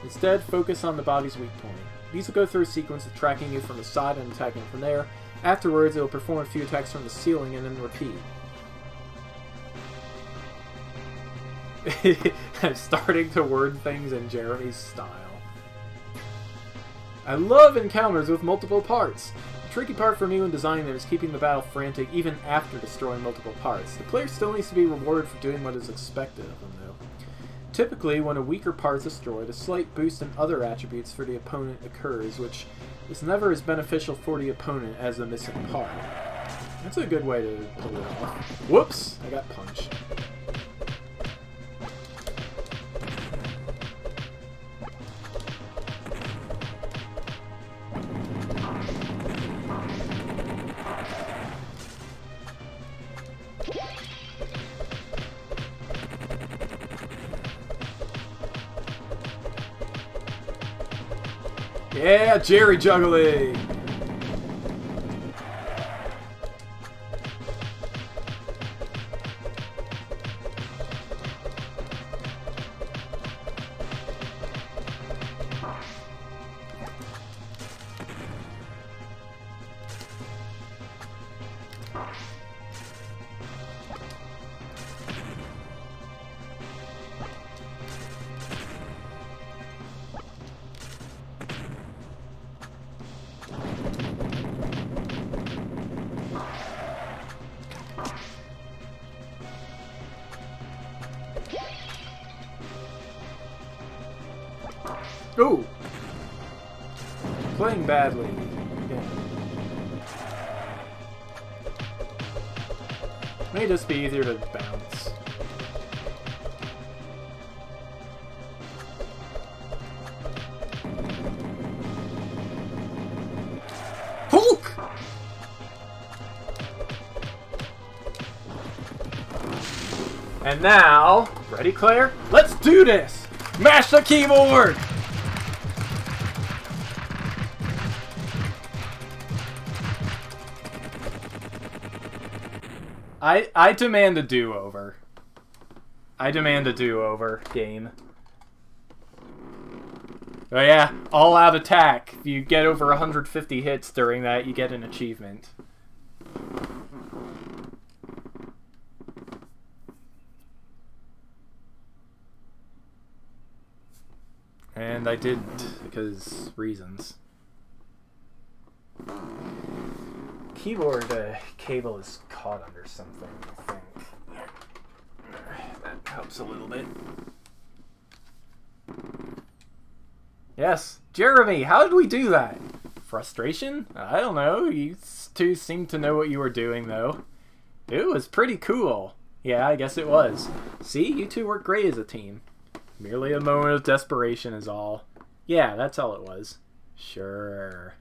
Instead, focus on the body's weak point. These will go through a sequence of tracking you from the side and attacking from there. Afterwards, it will perform a few attacks from the ceiling and then repeat. I'm starting to word things in Jeremy's style. I love encounters with multiple parts. The tricky part for me when designing them is keeping the battle frantic even after destroying multiple parts. The player still needs to be rewarded for doing what is expected of them, though. Typically, when a weaker part is destroyed, a slight boost in other attributes for the opponent occurs, which is never as beneficial for the opponent as the missing part. That's a good way to pull it off. Whoops! I got punched. Yeah, Jerry juggling! Ooh! Playing badly. Again. May just be easier to bounce. Hulk! And now, ready, Claire? Let's do this! Mash the keyboard! I demand a do-over. I demand a do-over, game. Oh yeah, all-out attack. If you get over 150 hits during that, you get an achievement. And I didn't, because reasons. Keyboard cable is caught under something, I think. That helps a little bit. Yes, Jeremy, how did we do that? Frustration? I don't know. You two seemed to know what you were doing, though. It was pretty cool. Yeah, I guess it was. See, you two work great as a team. Merely a moment of desperation is all. Yeah, that's all it was. Sure.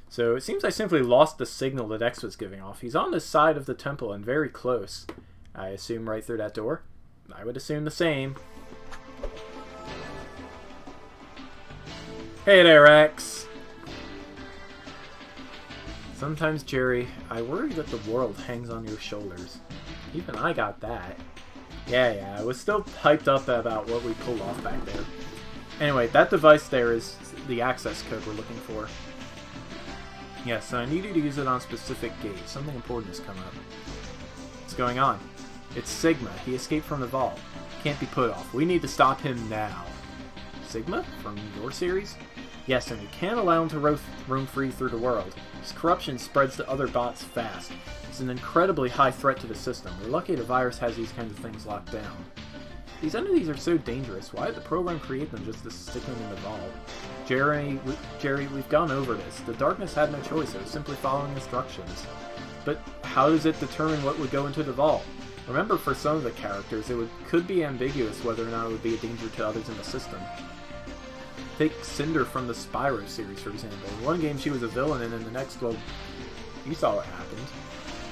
So it seems I simply lost the signal that X was giving off. He's on the side of the temple and very close. I assume right through that door? I would assume the same. Hey there, X! Sometimes, Jerry, I worry that the world hangs on your shoulders. Even I got that. Yeah, I was still hyped up about what we pulled off back there. Anyway, that device there is the access code we're looking for. Yes, I need you to use it on a specific gate. Something important has come up. What's going on? It's Sigma. He escaped from the vault. Can't be put off. We need to stop him now. Sigma? From your series? Yes, and we can't allow him to roam free through the world. His corruption spreads to other bots fast. It's an incredibly high threat to the system. We're lucky the virus has these kinds of things locked down. These entities are so dangerous. Why did the program create them just to stick them in the vault? Jerry, we've gone over this. The darkness had no choice. It was simply following instructions. But how does it determine what would go into the vault? Remember, for some of the characters, could be ambiguous whether or not it would be a danger to others in the system. Take Cinder from the Spyro series, for example. In one game, she was a villain, and in the next, well, you saw what happened.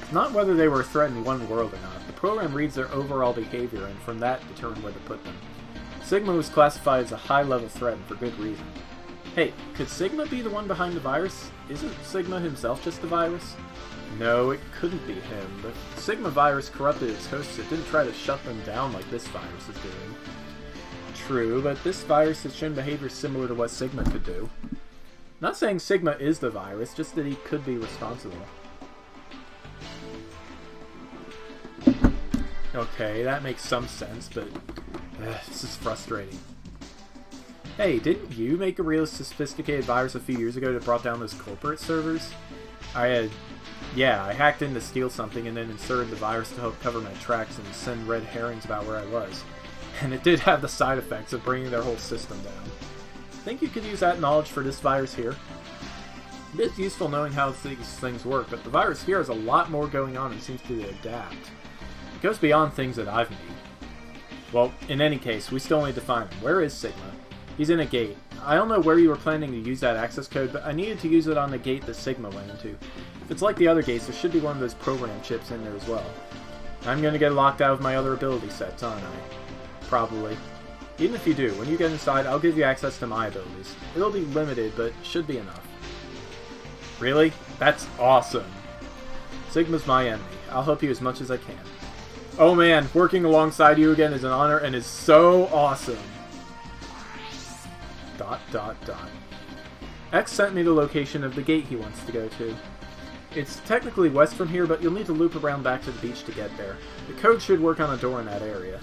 It's not whether they were a threat in one world or not. The program reads their overall behavior, and from that, determine where to put them. Sigma was classified as a high-level threat, and for good reason. Hey, could Sigma be the one behind the virus? Isn't Sigma himself just the virus? No, it couldn't be him. The Sigma virus corrupted its hosts. It didn't try to shut them down like this virus is doing. True, but this virus has shown behavior similar to what Sigma could do. Not saying Sigma is the virus, just that he could be responsible. Okay, that makes some sense, but this is frustrating. Hey, didn't you make a real sophisticated virus a few years ago that brought down those corporate servers? Yeah, I hacked in to steal something and then inserted the virus to help cover my tracks and send red herrings about where I was. And it did have the side effects of bringing their whole system down. Think you could use that knowledge for this virus here? It's useful knowing how these things work, but the virus here has a lot more going on and seems to adapt. It goes beyond things that I've made. Well, in any case, we still need to find him. Where is Sigma? He's in a gate. I don't know where you were planning to use that access code, but I needed to use it on the gate that Sigma went into. If it's like the other gates, there should be one of those program chips in there as well. I'm going to get locked out of my other ability sets, aren't I? Probably. Even if you do, when you get inside, I'll give you access to my abilities. It'll be limited, but should be enough. Really? That's awesome. Sigma's my enemy. I'll help you as much as I can. Oh man, working alongside you again is an honor and is so awesome. ... X sent me the location of the gate he wants to go to. It's technically west from here, but you'll need to loop around back to the beach to get there. The code should work on a door in that area.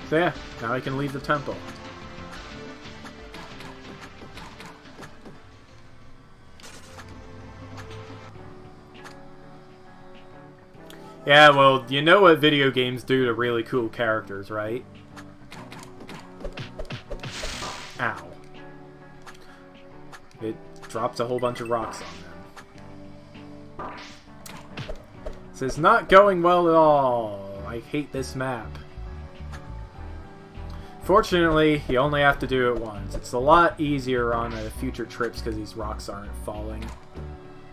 So yeah, now I can leave the temple. Yeah, well, you know what video games do to really cool characters, right? Ow. It drops a whole bunch of rocks on them. This is not going well at all. I hate this map. Fortunately, you only have to do it once. It's a lot easier on future trips because these rocks aren't falling.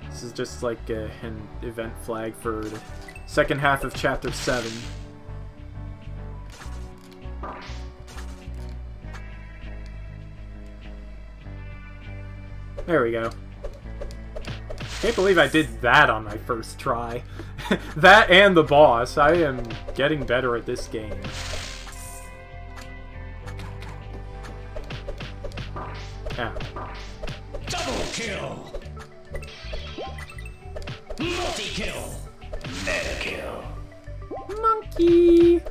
This is just like an event flag for the second half of Chapter 7. There we go. Can't believe I did that on my first try. That and the boss. I am getting better at this game. Ow. Double kill. Multi-kill. Meta kill. Monkey.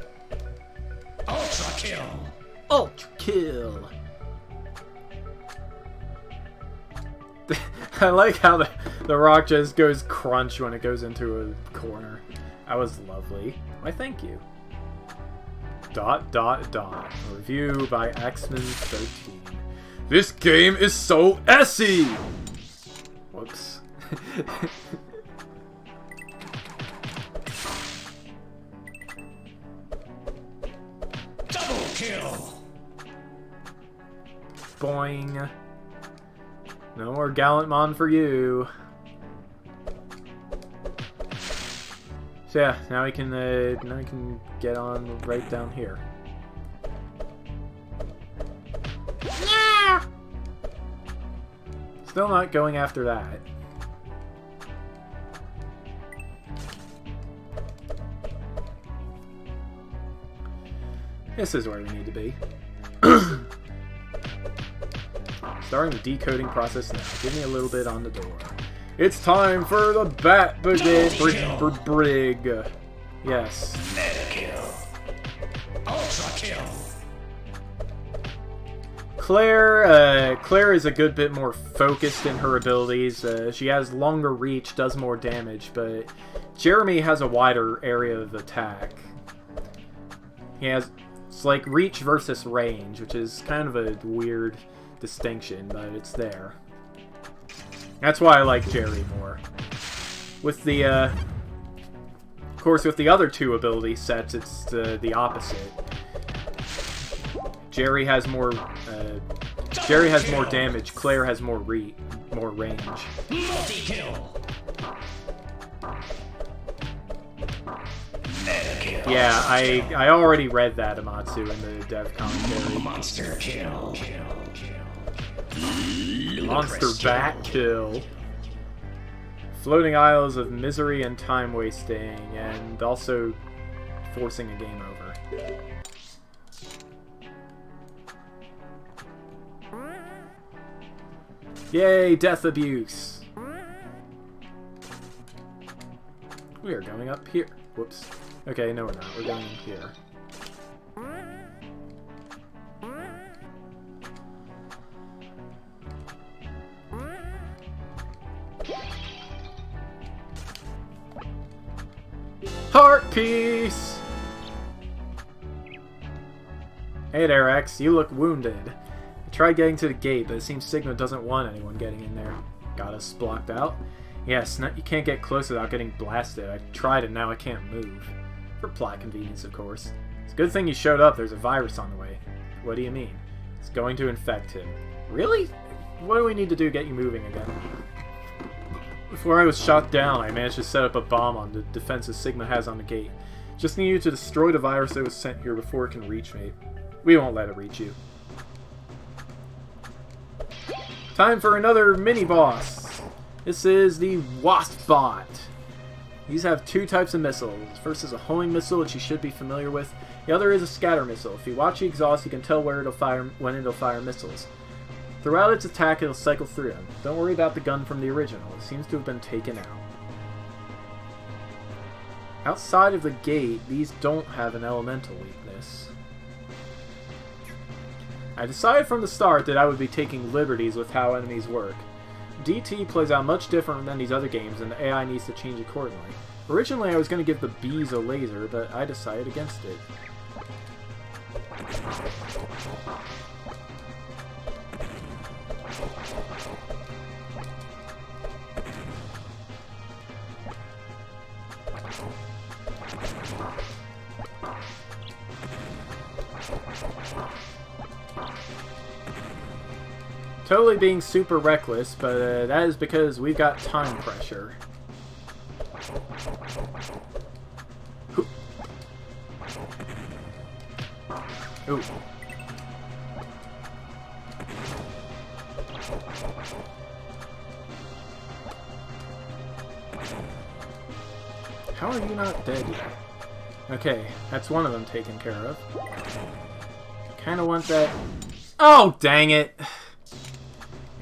Ultra kill. Ultra kill. I like how the rock just goes crunch when it goes into a corner. That was lovely. Why, thank you. ... Review by Axman13. This game is so essy! Whoops. Double kill. Boing. No more Gallantmon for you. So yeah, now we can get on right down here. Yeah. Still not going after that. This is where we need to be. Starting the decoding process now. Give me a little bit on the door. It's time for the Bat Brig. Yes. Meta kill. Ultra kill. Claire is a good bit more focused in her abilities. She has longer reach, does more damage, but Jeremy has a wider area of attack. It's like reach versus range, which is kind of a weird distinction, but it's there. That's why I like Jerry more. With the, of course, with the other two ability sets, it's the opposite. Jerry has more damage. Claire has more range. Multi-kill. Yeah, I already read that, Amatsu, in the dev commentary. Monster kill. Monster bat kill. Floating Isles of Misery and Time Wasting, and also forcing a game over. Yay, death abuse! We are going up here. Whoops. Okay, no we're not. We're going in here. Heart piece! Hey there, X. You look wounded. I tried getting to the gate, but it seems Sigma doesn't want anyone getting in there. Got us blocked out? Yes, you can't get close without getting blasted. I tried and now I can't move. For plot convenience, of course. It's a good thing you showed up. There's a virus on the way. What do you mean? It's going to infect him. Really? What do we need to do to get you moving again? Before I was shot down, I managed to set up a bomb on the defenses Sigma has on the gate. Just need you to destroy the virus that was sent here before it can reach me. We won't let it reach you. Time for another mini-boss! This is the Wasp Bot. These have two types of missiles. First is a homing missile, which you should be familiar with. The other is a scatter missile. If you watch the exhaust, you can tell where it'll fire when it'll fire missiles. Throughout its attack, it'll cycle through them. Don't worry about the gun from the original. It seems to have been taken out. Outside of the gate, these don't have an elemental weakness. I decided from the start that I would be taking liberties with how enemies work. DT plays out much different than these other games, and the AI needs to change accordingly. Originally, I was going to give the bees a laser, but I decided against it. Totally being super reckless, but that is because we've got time pressure. Ooh. How are you not dead yet? Okay, that's one of them taken care of. Kinda want that... Oh, dang it!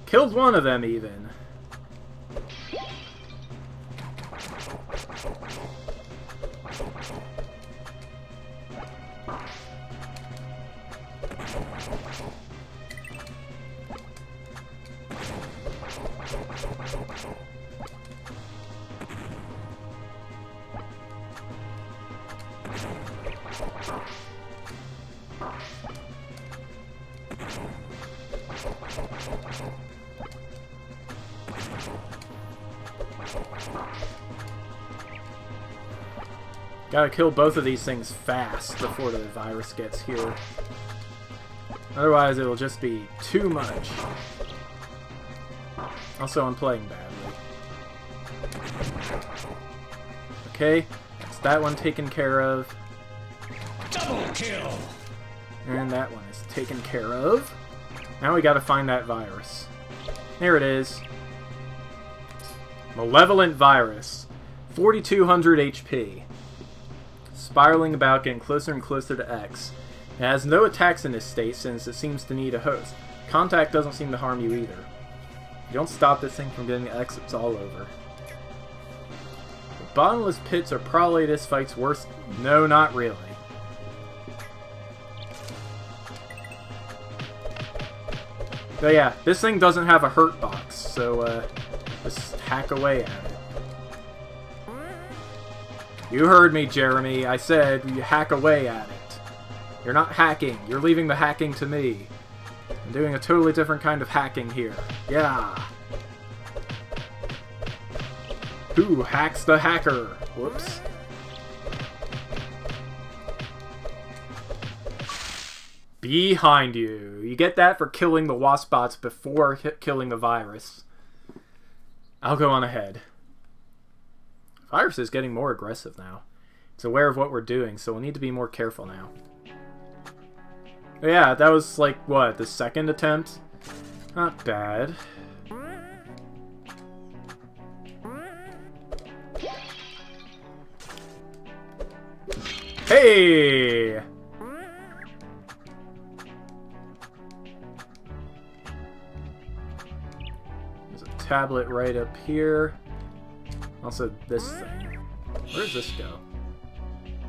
Killed one of them, even. Gotta kill both of these things fast before the virus gets here. Otherwise, it'll just be too much. Also, I'm playing badly. Okay, that's that one taken care of. Double kill! And that one is taken care of. Now we gotta find that virus. There it is. Malevolent virus. 4,200 HP. Spiraling about, getting closer and closer to X. It has no attacks in this state since it seems to need a host. Contact doesn't seem to harm you either. If you don't stop this thing from getting X, it's all over. The bottomless pits are probably this fight's worst. No, not really. But yeah, this thing doesn't have a hurt box, so just hack away at it. You heard me, Jeremy. I said you hack away at it. You're not hacking. You're leaving the hacking to me. I'm doing a totally different kind of hacking here. Yeah. Who hacks the hacker? Whoops. Behind you. You get that for killing the wasp bots before killing the virus. I'll go on ahead. The virus is getting more aggressive now. It's aware of what we're doing, so we'll need to be more careful now. But yeah, that was like, what, the second attempt? Not bad. Hey! There's a tablet right up here. Also, this thing. Where does this go?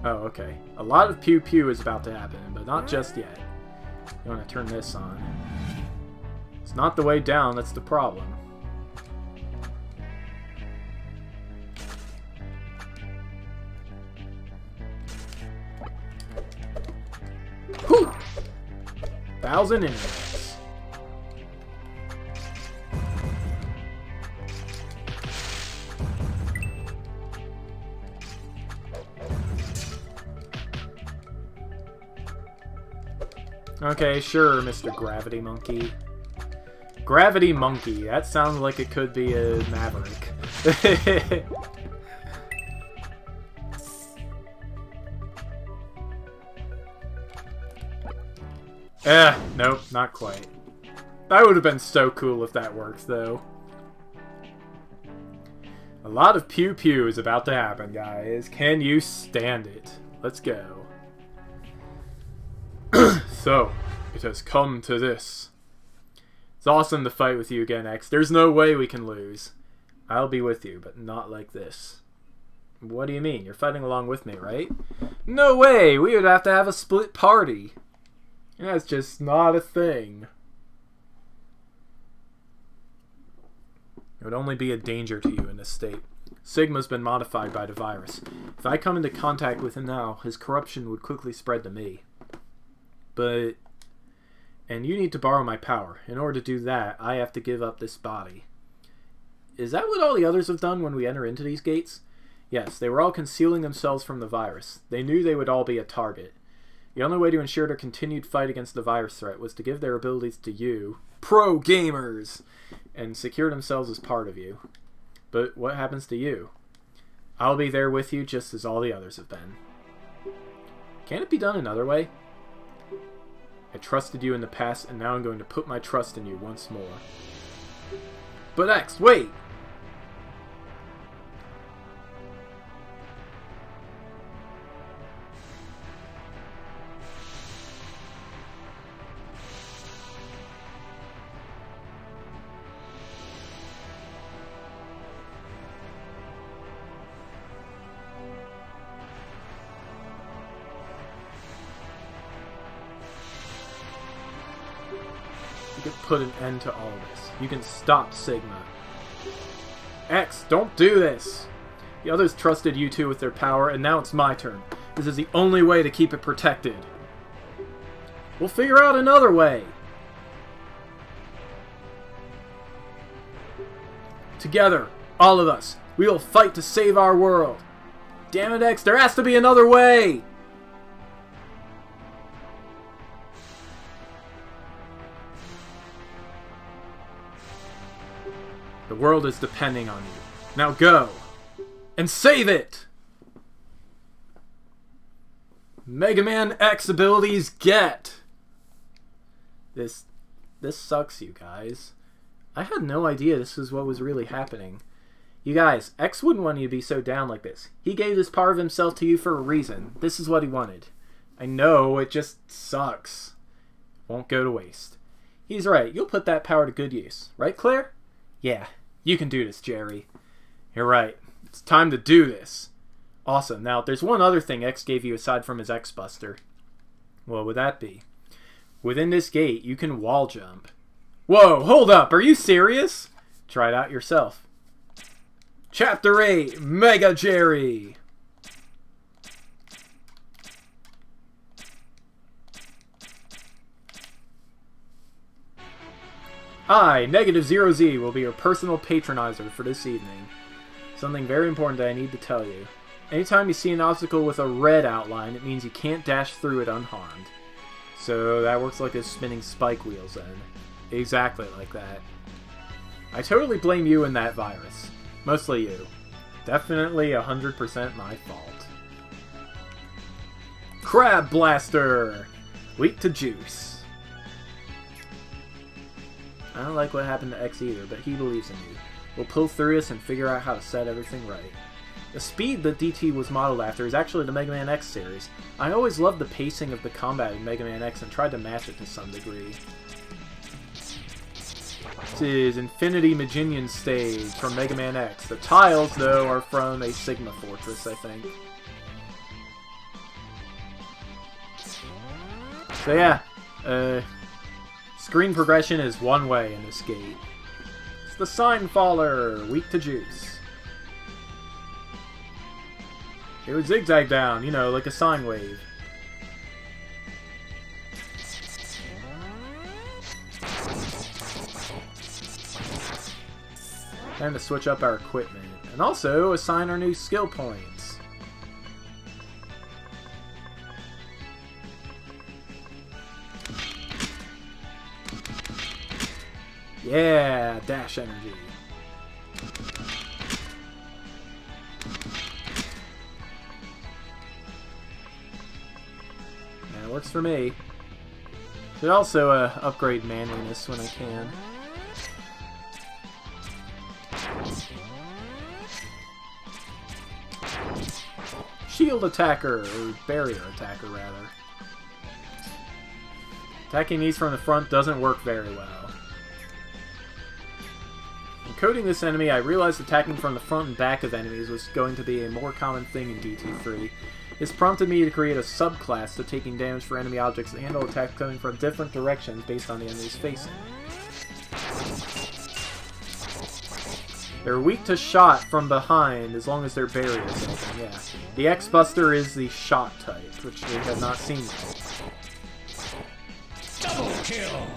Oh, okay. A lot of pew-pew is about to happen, but not just yet. You want to turn this on. It's not the way down, that's the problem. Whew! 1,000 enemies. Okay, sure, Mr. Gravity Monkey. Gravity Monkey. That sounds like it could be a Maverick. Nope, not quite. That would have been so cool if that works, though. A lot of pew-pew is about to happen, guys. Can you stand it? Let's go. So, it has come to this. It's awesome to fight with you again, X. There's no way we can lose. I'll be with you, but not like this. What do you mean? You're fighting along with me, right? No way! We would have to have a split party. That's just not a thing. It would only be a danger to you in this state. Sigma's been modified by the virus. If I come into contact with him now, his corruption would quickly spread to me. But... And you need to borrow my power. In order to do that, I have to give up this body. Is that what all the others have done when we enter into these gates? Yes, they were all concealing themselves from the virus. They knew they would all be a target. The only way to ensure their continued fight against the virus threat was to give their abilities to you, pro gamers, and secure themselves as part of you. But what happens to you? I'll be there with you just as all the others have been. Can it be done another way? I trusted you in the past, and now I'm going to put my trust in you once more. But X, wait! You can put an end to all of this. You can stop Sigma. X, don't do this! The others trusted you two with their power, and now it's my turn. This is the only way to keep it protected. We'll figure out another way! Together, all of us, we will fight to save our world. Damn it, X, there has to be another way! The world is depending on you. Now go! And save it! Mega Man X abilities get! This sucks, you guys. I had no idea this was what was really happening. You guys, X wouldn't want you to be so down like this. He gave this part of himself to you for a reason. This is what he wanted. I know, it just sucks. Won't go to waste. He's right, you'll put that power to good use. Right, Claire? Yeah, you can do this, Jerry. You're right. It's time to do this. Awesome. Now, there's one other thing X gave you aside from his X-Buster. What would that be? Within this gate, you can wall jump. Whoa, hold up, are you serious? Try it out yourself. Chapter 8, Mega Jerry! I, -0Z, will be your personal patronizer for this evening. Something very important that I need to tell you. Anytime you see an obstacle with a red outline, it means you can't dash through it unharmed. So that works like a spinning spike wheels then. Exactly like that. I totally blame you and that virus. Mostly you. Definitely 100% my fault. Crab Blaster! Weak to juice. I don't like what happened to X either, but he believes in you. We'll pull through this and figure out how to set everything right. The speed that DT was modeled after is actually the Mega Man X series. I always loved the pacing of the combat in Mega Man X and tried to match it to some degree. This is Infinity Maginian Stage from Mega Man X. The tiles, though, are from a Sigma Fortress, I think. So yeah, screen progression is one way in this gate. It's the Sign Faller, weak to juice. It would zigzag down, you know, like a sine wave. Time to switch up our equipment, and also assign our new skill points. Yeah, dash energy. That works for me. Should also upgrade manliness when I can. Shield attacker, or barrier attacker rather. Attacking these from the front doesn't work very well. In coding this enemy, I realized attacking from the front and back of enemies was going to be a more common thing in DT3. This prompted me to create a subclass to taking damage for enemy objects that handle attacks coming from different directions based on the enemy's facing. They're weak to shot from behind as long as their barrier is open, yeah. The X-Buster is the shot type, which we have not seen yet. Double kill!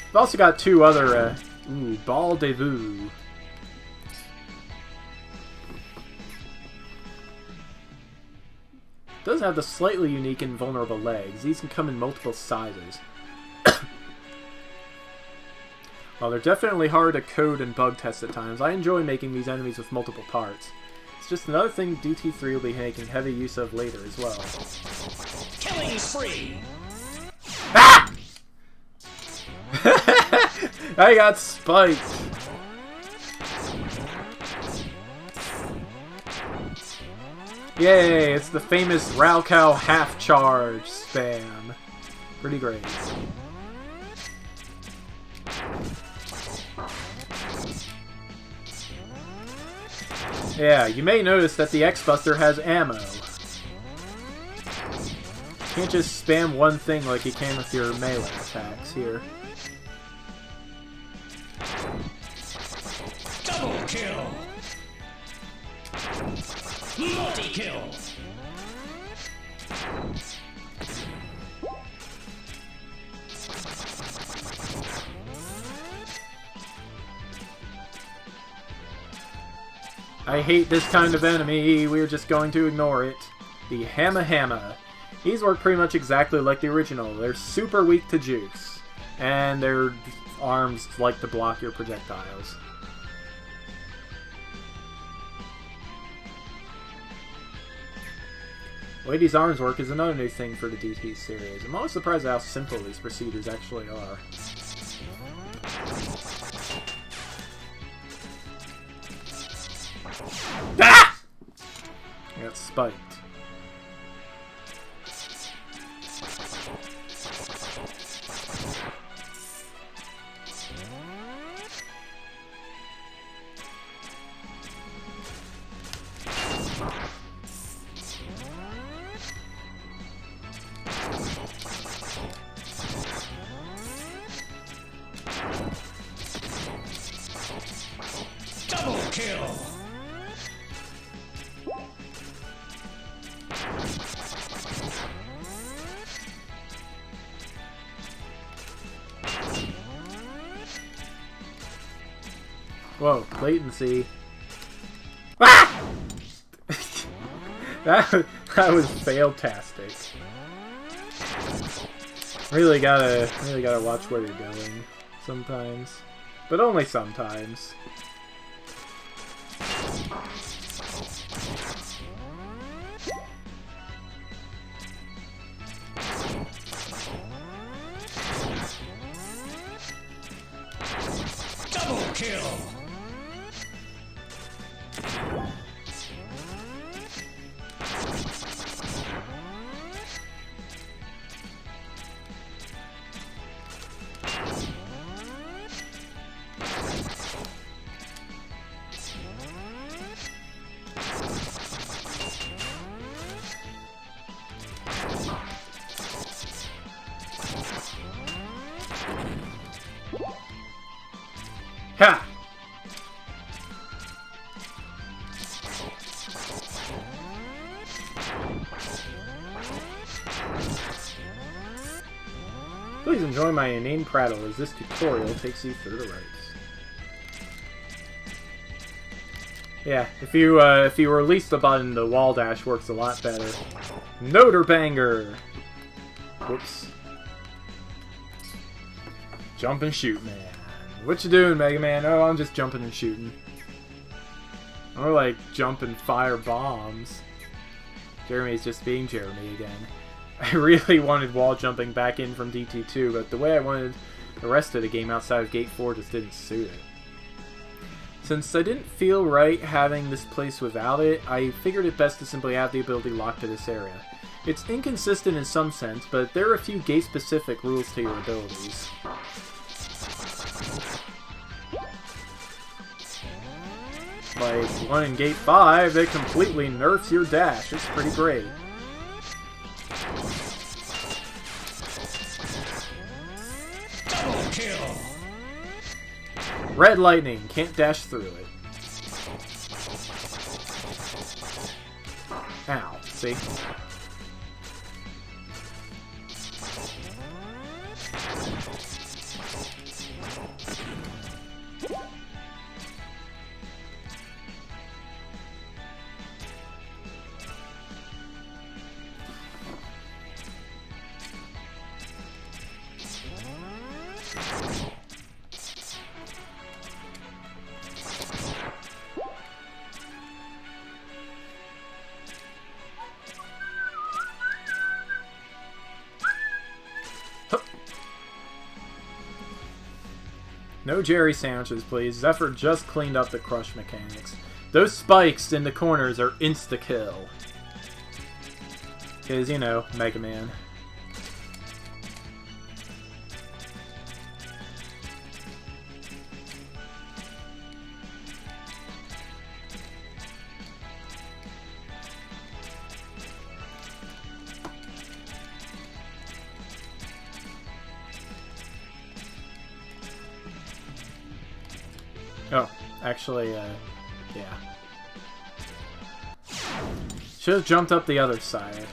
We've also got two other, Ball de Vue. Does have the slightly unique and vulnerable legs. These can come in multiple sizes. While they're definitely hard to code and bug test at times, I enjoy making these enemies with multiple parts. It's just another thing DT3 will be making heavy use of later as well. Killing spree! Ah! I got spiked! Yay, it's the famous Raocow half charge spam. Pretty great. Yeah, you may notice that the X-Buster has ammo. You can't just spam one thing like you can with your melee attacks here. Multi-kill. I hate this kind of enemy. We're just going to ignore it. The Hamma Hamma. These work pretty much exactly like the original. They're super weak to juice. And their arms like to block your projectiles. The way these arms work is another new thing for the DT series. I'm always surprised at how simple these procedures actually are. Ah! I got spiked. Double kill. Whoa, latency. Ah! that was fail-tastic. Really gotta watch where you're going sometimes. But only sometimes. Double kill. Ha! Please enjoy my inane prattle as this tutorial takes you through the rites. Yeah, if you release the button, the wall dash works a lot better. Noter banger! Whoops. Jump and shoot, man. What you doing, Mega Man? Oh, I'm just jumping and shooting. Or like jump and fire bombs. Jeremy's just being Jeremy again. I really wanted wall jumping back in from DT2, but the way I wanted the rest of the game outside of Gate 4 just didn't suit it. Since I didn't feel right having this place without it, I figured it best to simply have the ability locked to this area. It's inconsistent in some sense, but there are a few gate-specific rules to your abilities. Like, one in Gate 5, it completely nerfs your dash. It's pretty great. Double kill. Red lightning, can't dash through it. Ow, see? No Jerry sandwiches, please. Zephyr just cleaned up the crush mechanics. Those spikes in the corners are insta-kill. Because, you know, Mega Man. Oh, actually, yeah. Should have jumped up the other side.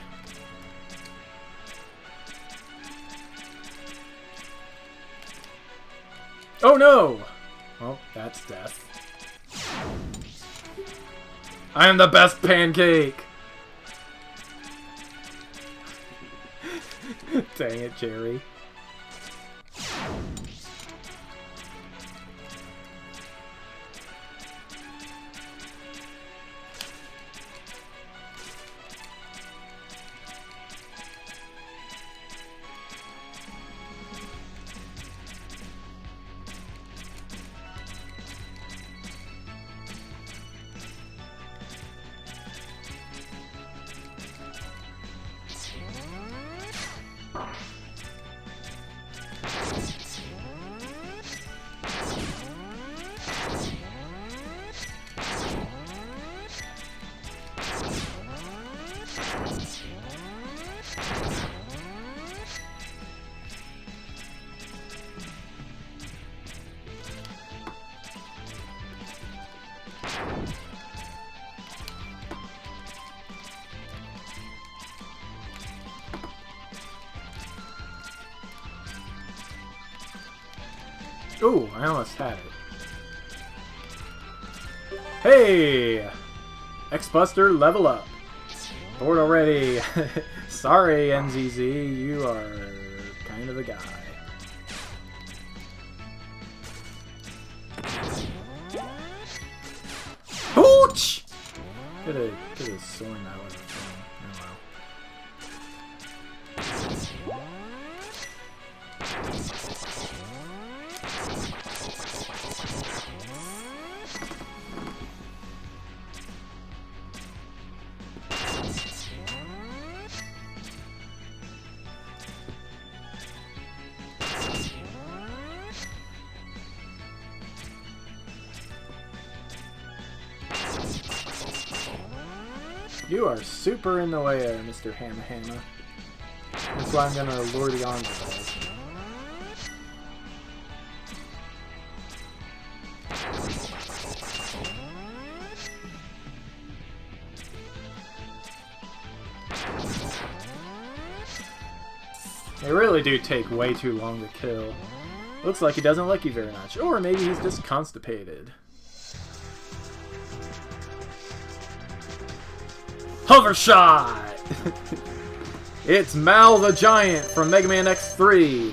Oh no! Well, that's death. I am the best pancake! Dang it, Jerry. Ooh, I almost had it. Hey! X-Buster, level up. Bored already. Sorry, NZZ, you are kind of a guy. Hooch! Could've sworn that was a thing. Oh well. You are super in the way there, Mr. Hamma Hamma. That's why I'm gonna lure the arms away. They really do take way too long to kill. Looks like he doesn't like you very much. Or maybe he's just constipated. Hover shot! It's Mal the Giant from Mega Man X3.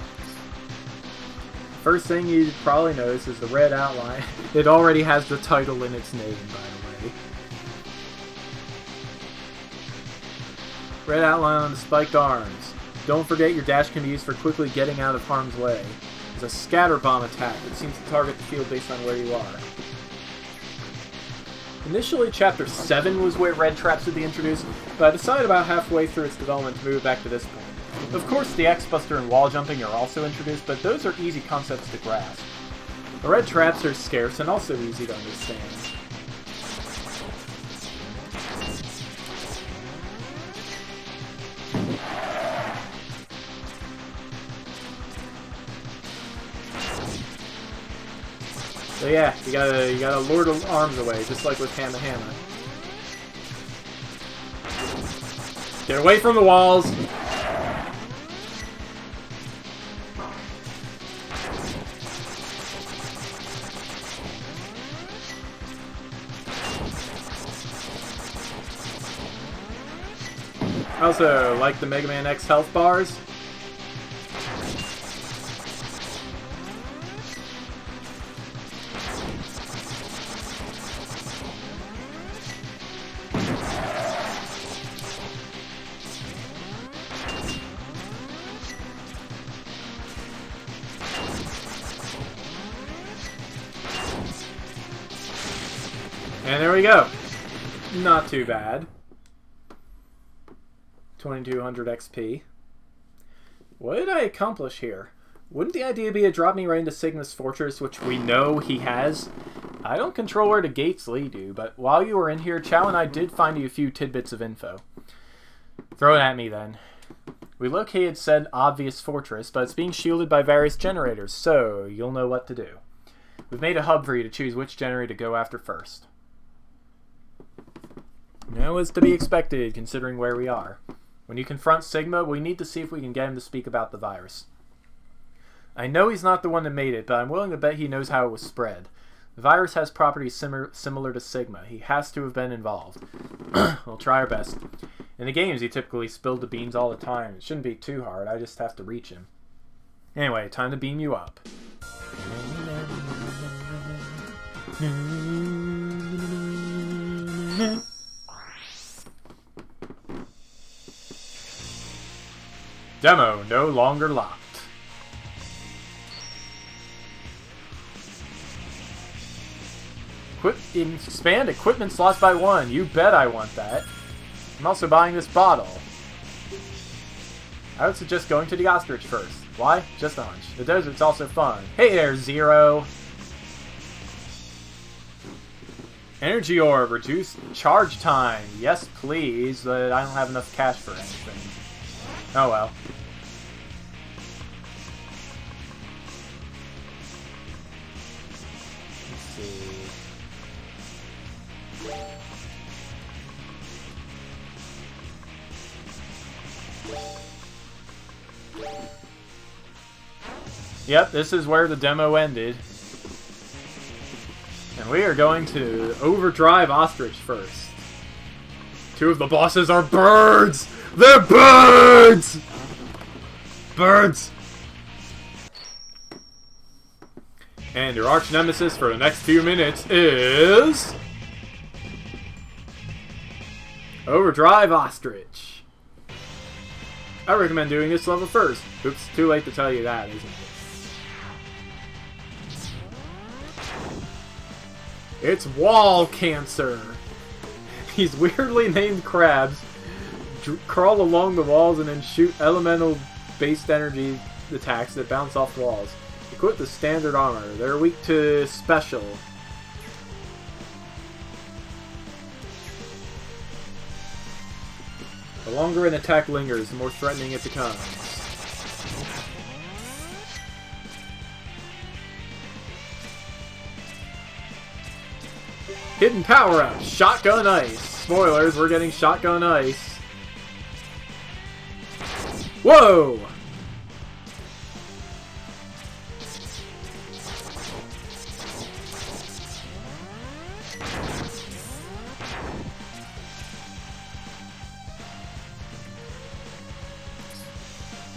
First thing you probably notice is the red outline. It already has the title in its name, by the way. Red outline on the spiked arms. Don't forget your dash can be used for quickly getting out of harm's way. It's a scatter bomb attack that seems to target the field based on where you are. Initially, Chapter 7 was where red traps would be introduced, but I decided about halfway through its development to move back to this point. Of course, the X-Buster and wall jumping are also introduced, but those are easy concepts to grasp. The red traps are scarce and also easy to understand. So yeah, you gotta lure the arms away, just like with Hamma Hamma. Get away from the walls! I also like the Mega Man X health bars. And there we go. Not too bad. 2200 XP. What did I accomplish here? Wouldn't the idea be to drop me right into Sigma's Fortress, which we know he has? I don't control where the gates lead you, but while you were in here, Chow and I did find you a few tidbits of info. Throw it at me then. We located said obvious fortress, but it's being shielded by various generators, so you'll know what to do. We've made a hub for you to choose which generator to go after first. That was to be expected, considering where we are. When you confront Sigma, we need to see if we can get him to speak about the virus. I know he's not the one that made it, but I'm willing to bet he knows how it was spread. The virus has properties similar to Sigma. He has to have been involved. We'll try our best. In the games, he typically spilled the beans all the time. It shouldn't be too hard. I just have to reach him. Anyway, time to beam you up. Demo no longer locked. Expand equipment slots by 1. You bet I want that. I'm also buying this bottle. I would suggest going to the ostrich first. Why? Just a hunch. The desert's also fun. Hey there, Zero! Energy orb, reduce charge time. Yes, please, but I don't have enough cash for anything. Oh well. Let's see. Yep, this is where the demo ended. And we are going to overdrive Ostrich first. 2 of the bosses are birds! They're birds! Birds! And your arch nemesis for the next few minutes is... Overdrive Ostrich. I recommend doing this level first. Oops, too late to tell you that, isn't it? It's wall cancer! These weirdly named crabs crawl along the walls and then shoot elemental-based energy attacks that bounce off walls. Equip the standard armor. They're weak to special. The longer an attack lingers, the more threatening it becomes. Hidden power-up! Shotgun Ice! Spoilers, we're getting Shotgun Ice. Whoa!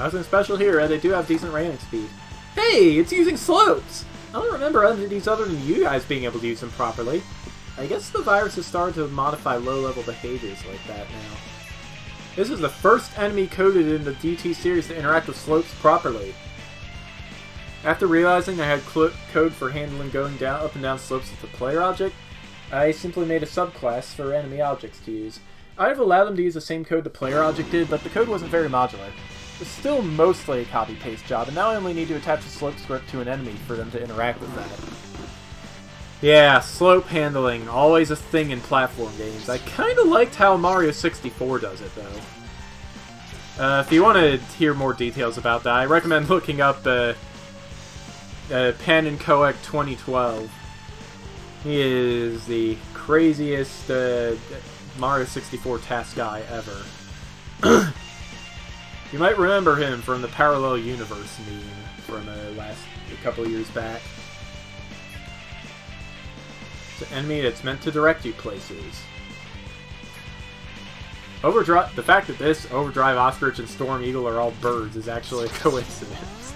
Nothing special here, they do have decent landing speed. Hey, it's using slopes! I don't remember entities other than you guys being able to use them properly. I guess the virus has started to modify low-level behaviors like that now. This is the first enemy coded in the DT series to interact with slopes properly. After realizing I had code for handling going down, up and down slopes with the player object, I simply made a subclass for enemy objects to use. I'd have allowed them to use the same code the player object did, but the code wasn't very modular. It's still mostly a copy-paste job, and now I only need to attach a slope script to an enemy for them to interact with that. Yeah, slope handling, always a thing in platform games. I kinda liked how Mario 64 does it, though. If you want to hear more details about that, I recommend looking up Pan and Koek 2012. He is the craziest Mario 64 task guy ever. You might remember him from the Parallel Universe meme from a couple years back. It's an enemy that's meant to direct you places. The fact that this, Overdrive, Ostrich, and Storm Eagle are all birds is actually a coincidence.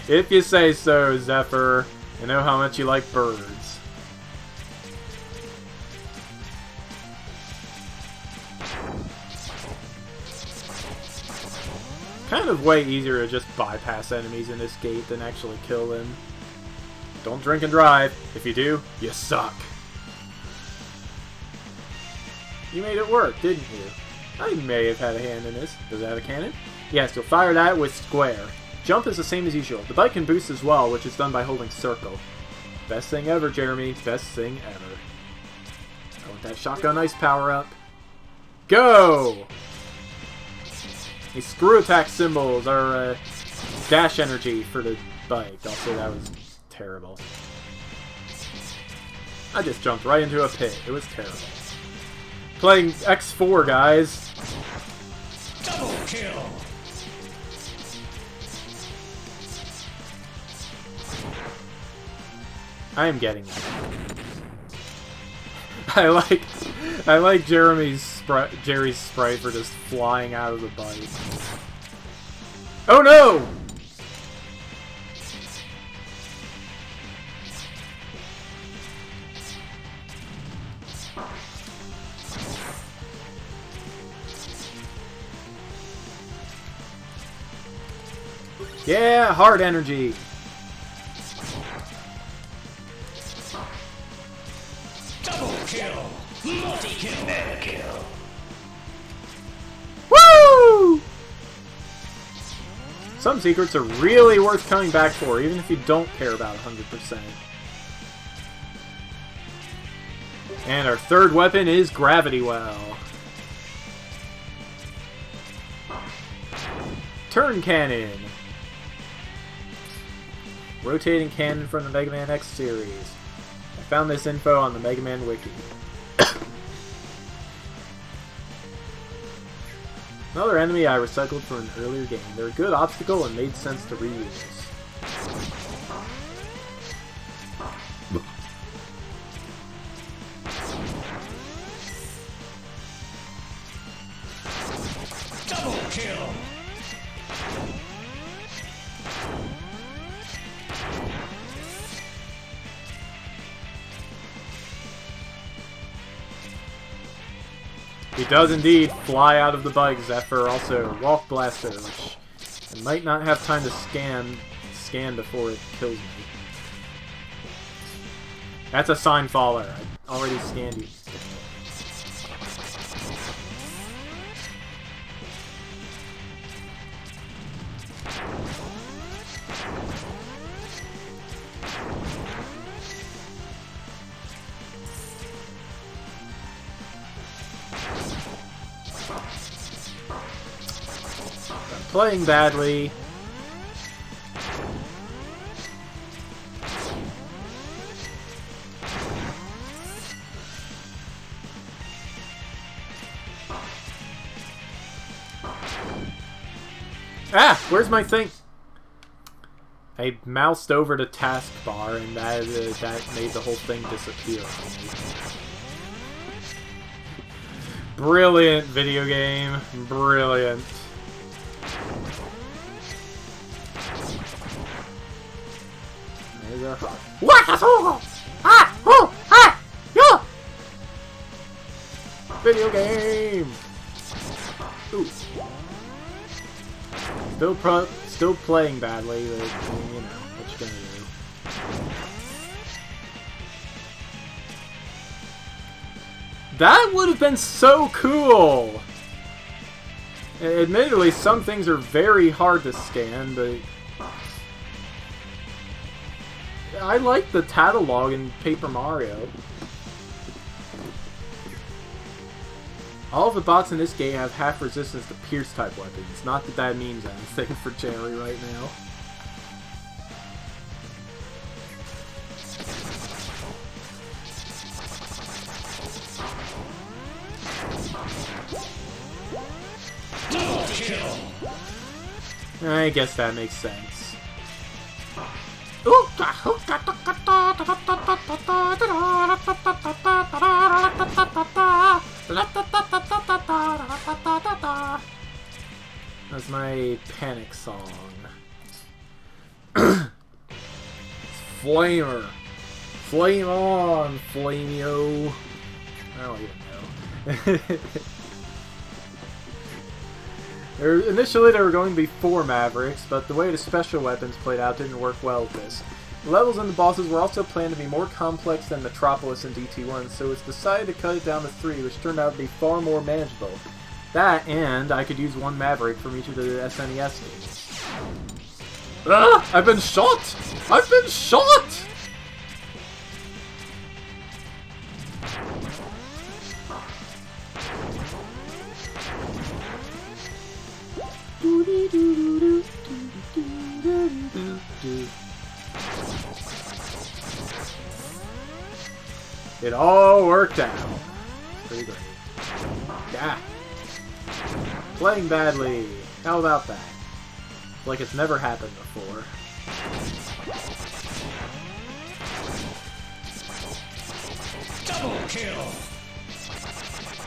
If you say so, Zephyr. I know how much you like birds. Kind of way easier to just bypass enemies in this gate than actually kill them. Don't drink and drive. If you do, you suck. You made it work, didn't you? I may have had a hand in this. Does it have a cannon? Yes, you'll fire that with square. Jump is the same as usual. The bike can boost as well, which is done by holding circle. Best thing ever, Jeremy. Best thing ever. I want that Shotgun Ice power-up. Go! These screw attack symbols are dash energy for the bike. Also, that was terrible. I just jumped right into a pit. It was terrible. Playing X4, guys. Double kill. I am getting it. I like Jerry's sprite for just flying out of the bite. Oh no! Yeah, hard energy. Double kill. Multi-kill. Mega kill. Woo! Some secrets are really worth coming back for, even if you don't care about 100%. And our third weapon is Gravity Well. Turn Cannon. Rotating cannon from the Mega Man X series. I found this info on the Mega Man Wiki. Another enemy I recycled from an earlier game. They're a good obstacle and made sense to reuse. Double kill. He does indeed fly out of the bike, Zephyr. Also, Walk Blaster, which I might not have time to scan before it kills me. That's a Sign Faller. I already scanned you. Playing badly. Ah! Where's my thing? I moused over to taskbar and that made the whole thing disappear. Brilliant video game. Brilliant. Video game. Ooh. Still playing badly, but you know what you gonna do. That would have been so cool. Admittedly, some things are very hard to scan, but I like the catalog in Paper Mario. All of the bots in this game have half resistance to Pierce type weapons. Not that that means anything for Jerry right now. Double kill. I guess that makes sense. That's my panic song. Flamer. Flame on, Flameo. I don't even know. Initially there were going to be 4 Mavericks, but the way the special weapons played out didn't work well with this. The levels and the bosses were also planned to be more complex than Metropolis and DT1, so it's decided to cut it down to 3, which turned out to be far more manageable. That, and I could use 1 Maverick from each of the SNES games. Ah! I've been shot! I've been shot! It all worked out. It's pretty great. Ah. Playing badly. How about that? Like it's never happened before. Double kill.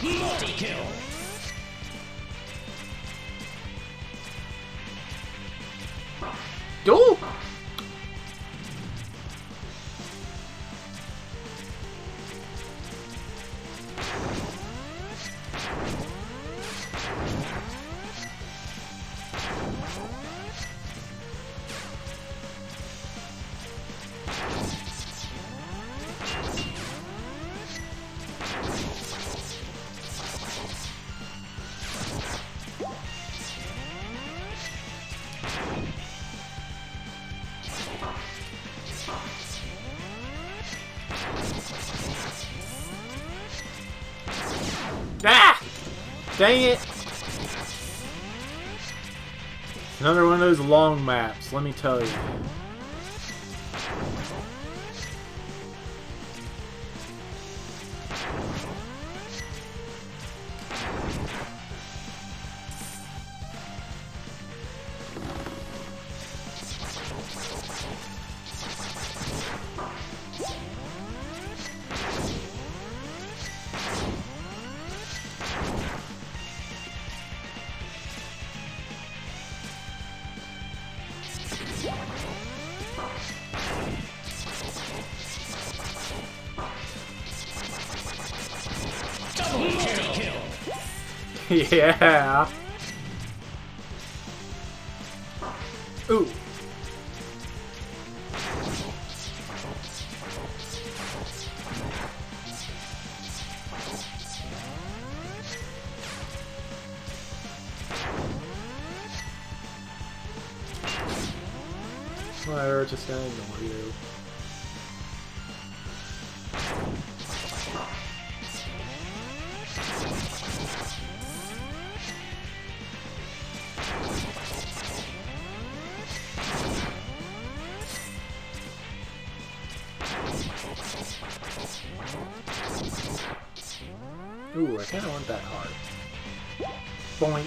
Multi-kill. Duel! Ah! Dang it! Another one of those long maps, let me tell you. Yeah. Ooh. Whatever, just gonna ignore you. Ooh, I kinda want that heart. Boink.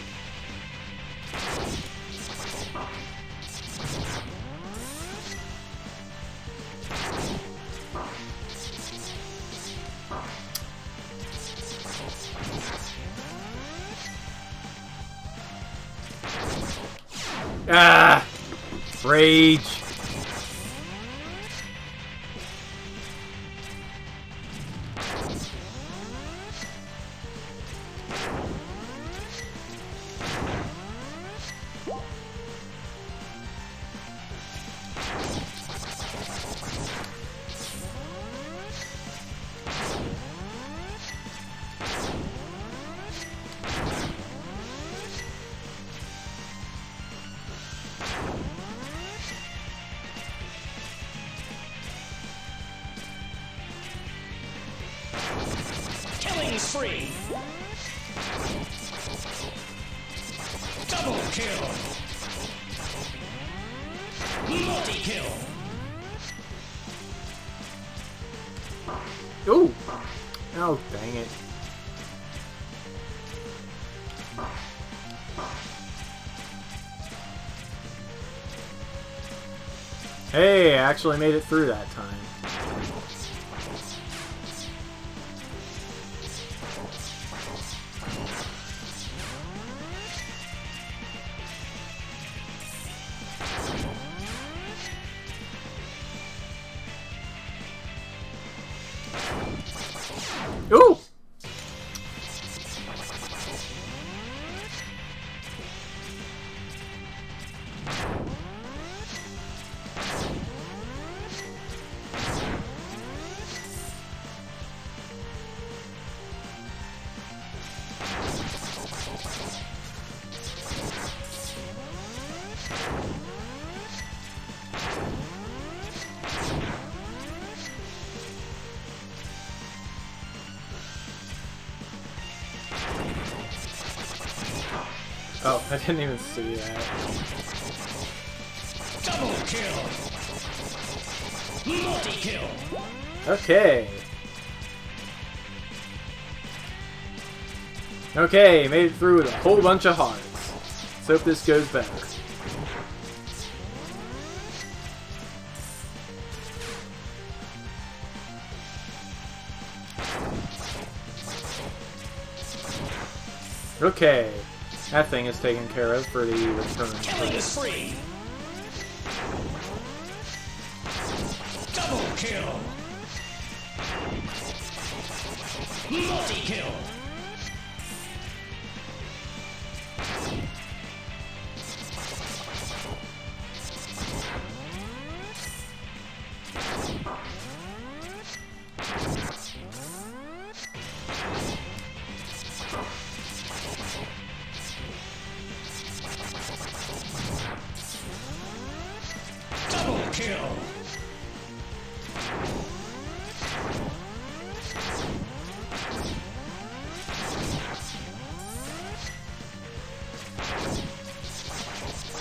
Ah! Rage! Killing spree. Double kill. Multi-kill. Ooh! Oh, dang it. Hey, I actually made it through that time. Ooh! Oh, I didn't even see that. Double kill. Multi-kill. Okay. Okay, made it through with a whole bunch of hearts. Let's hope this goes better. Okay, that thing is taken care of for the return. Killing spree. Double kill. Multi-kill. Double kill.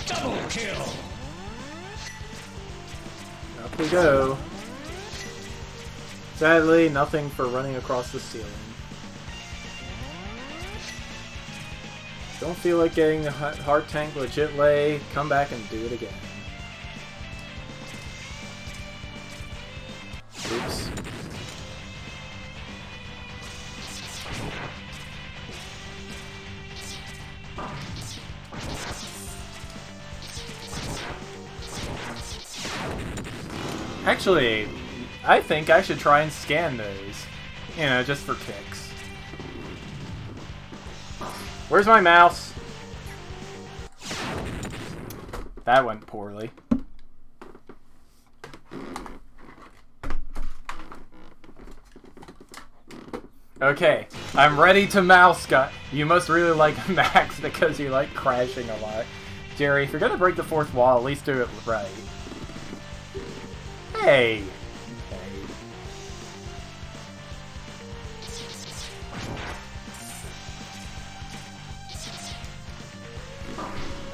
Double kill. Up we go. Sadly, nothing for running across the ceiling. Don't feel like getting the heart tank legit lay. Come back and do it again. Oops. Actually, I think I should try and scan those. You know, just for kicks. Where's my mouse? That went poorly. Okay, I'm ready to mouse gun. You must really like Max because you like crashing a lot. Jerry, if you're gonna break the fourth wall, at least do it right. Hey!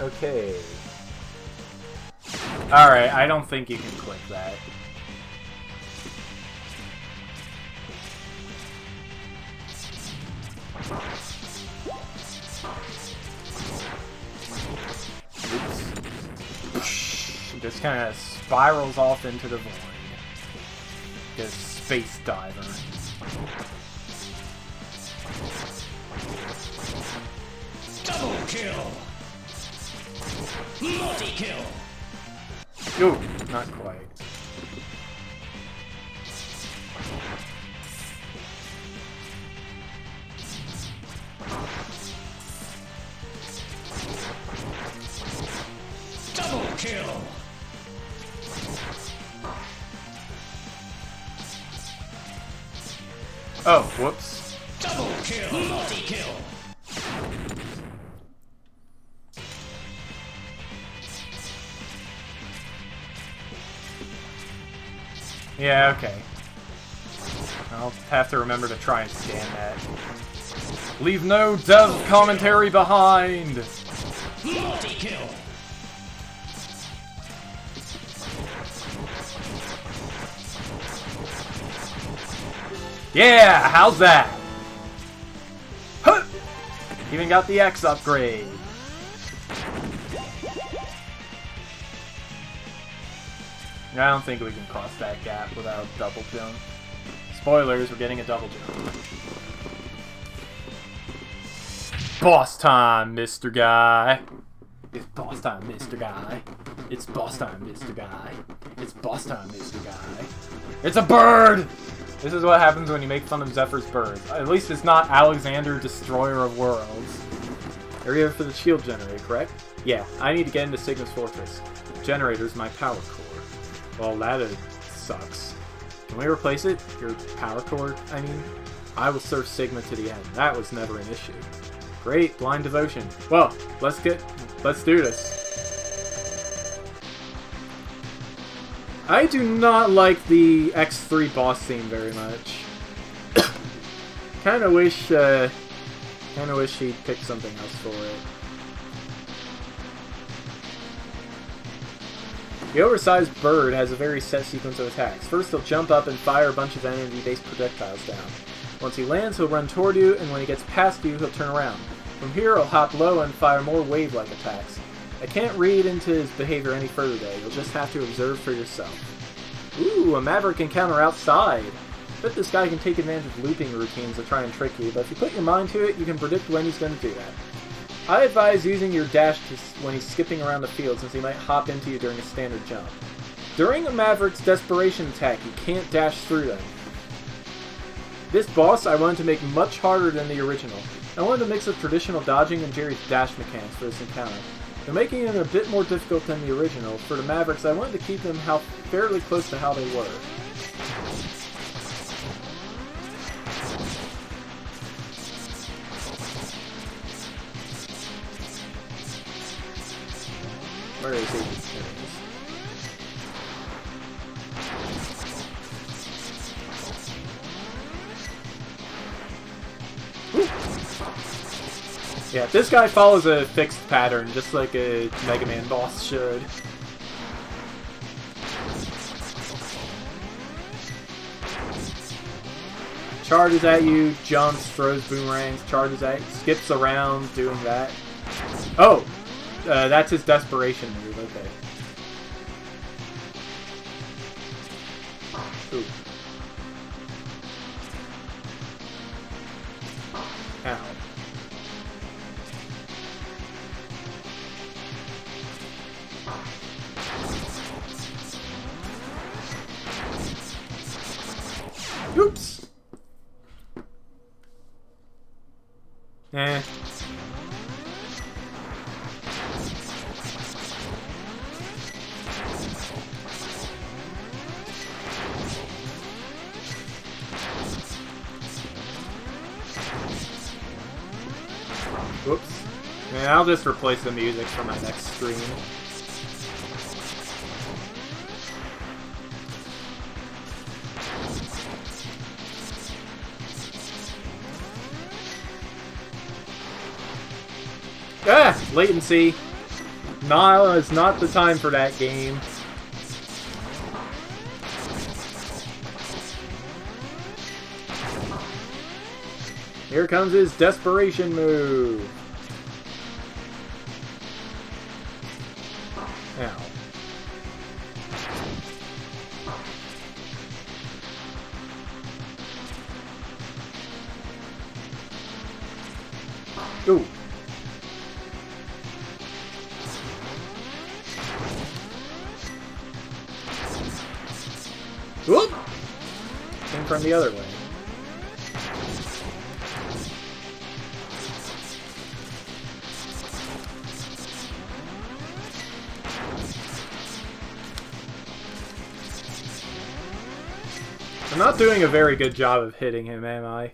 Okay. Alright, I don't think you can click that. Oops. Just kind of spirals off into the void. Like a space diver. Double kill. Multi-kill. Ooh, not quite. Double kill. Oh, whoops. Double kill. Multi-kill. Yeah, okay. I'll have to remember to try and scan that. Leave no dev commentary behind! Multi-kill. Yeah, how's that? Huh! Even got the X upgrade. I don't think we can cross that gap without double jump. Spoilers, we're getting a double jump. Boss time, Mr. Guy. It's boss time, Mr. Guy. It's boss time, Mr. Guy. It's boss time, Mr. Guy. It's a bird! This is what happens when you make fun of Zephyr's birds. At least it's not Alexander, Destroyer of Worlds. Area for the shield generator, correct? Yeah, I need to get into Sigma's fortress. Generator's my power core. Well, that sucks. Can we replace it? Your power core, I mean? I will serve Sigma to the end. That was never an issue. Great, blind devotion. Well, let's do this. I do not like the X3 boss scene very much. Kinda wish he'd pick something else for it. The oversized bird has a very set sequence of attacks. First, he'll jump up and fire a bunch of enemy-based projectiles down. Once he lands, he'll run toward you, and when he gets past you, he'll turn around. From here, he'll hop low and fire more wave-like attacks. I can't read into his behavior any further though, you'll just have to observe for yourself. Ooh, a Maverick encounter outside! Bet this guy can take advantage of looping routines to try and trick you, but if you put your mind to it, you can predict when he's going to do that. I advise using your dash when he's skipping around the field, since he might hop into you during a standard jump. During a Maverick's desperation attack, you can't dash through them. This boss I wanted to make much harder than the original. I wanted to mix up traditional dodging and Jerry's dash mechanics for this encounter. They're making it a bit more difficult than the original. For the Mavericks, I wanted to keep them fairly close to how they were. Where is he? Yeah, this guy follows a fixed pattern, just like a Mega Man boss should. Charges at you, jumps, throws boomerangs, charges at you, skips around doing that. Oh! That's his desperation move, okay. Ooh. Ow. Oops! Eh. Whoops. And I'll just replace the music for my next stream. Ah! Latency. No, it's not the time for that game. Here comes his desperation move. Ow. Ooh. Whoop! Came from the other way. I'm not doing a very good job of hitting him, am I?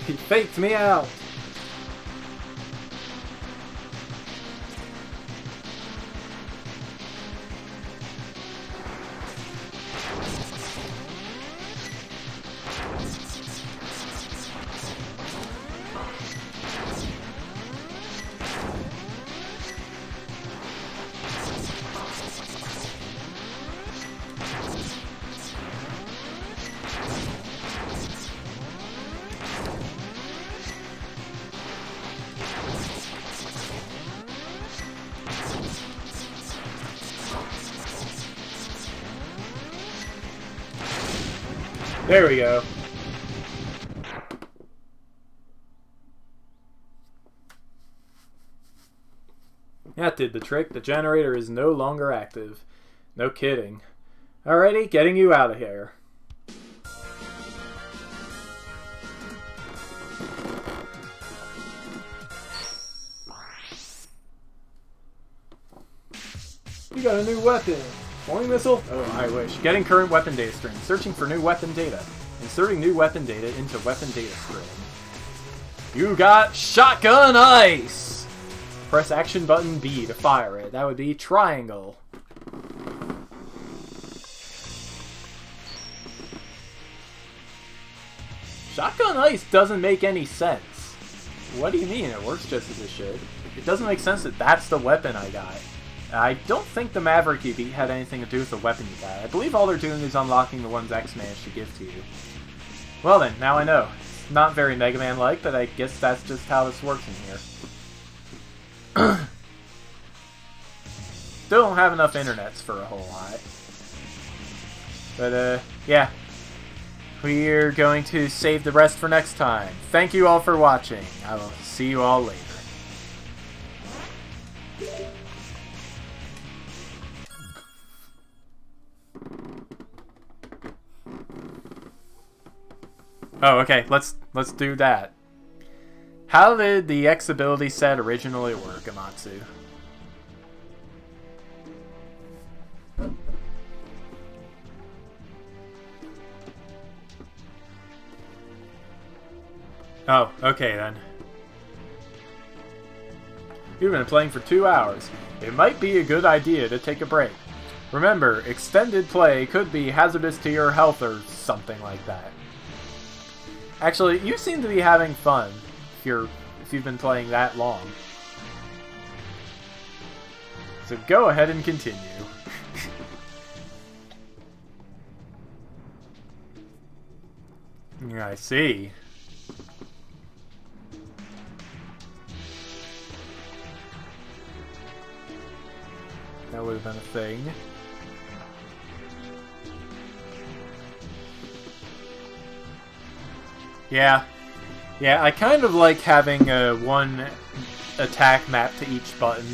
He faked me out! There we go. That did the trick. The generator is no longer active. No kidding. Alrighty, getting you out of here. You got a new weapon. Forming missile? Oh, I wish. Getting current weapon data string. Searching for new weapon data. Inserting new weapon data into weapon data string. You got shotgun ice! Press action button B to fire it. That would be triangle. Shotgun ice doesn't make any sense. What do you mean? It works just as it should. It doesn't make sense that that's the weapon I got. I don't think the Maverick you beat had anything to do with the weapon you got. I believe all they're doing is unlocking the ones X managed to give to you. Well then, now I know. It's not very Mega Man-like, but I guess that's just how this works in here. Still don't have enough internets for a whole lot. But, yeah. We're going to save the rest for next time. Thank you all for watching. I will see you all later. Oh, okay. Let's do that. How did the X ability set originally work, Amatsu? Oh, okay then. You've been playing for 2 hours. It might be a good idea to take a break. Remember, extended play could be hazardous to your health or something like that. Actually, you seem to be having fun if you've been playing that long. So go ahead and continue. I see. That would have been a thing. Yeah. Yeah, I kind of like having one attack map to each button.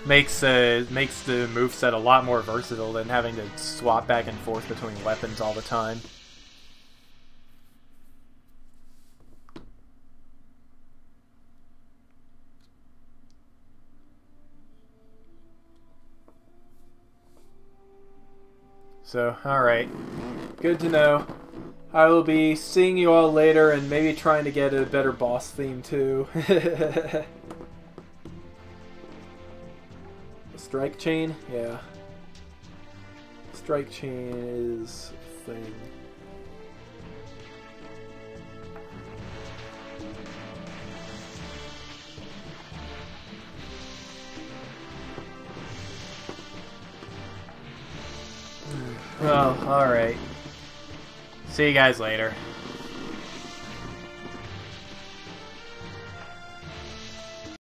makes the moveset a lot more versatile than having to swap back and forth between weapons all the time. So, alright. Good to know. I will be seeing you all later and maybe trying to get a better boss theme too. The strike chain? Yeah. Strike chain is a thing. Well, alright. See you guys later.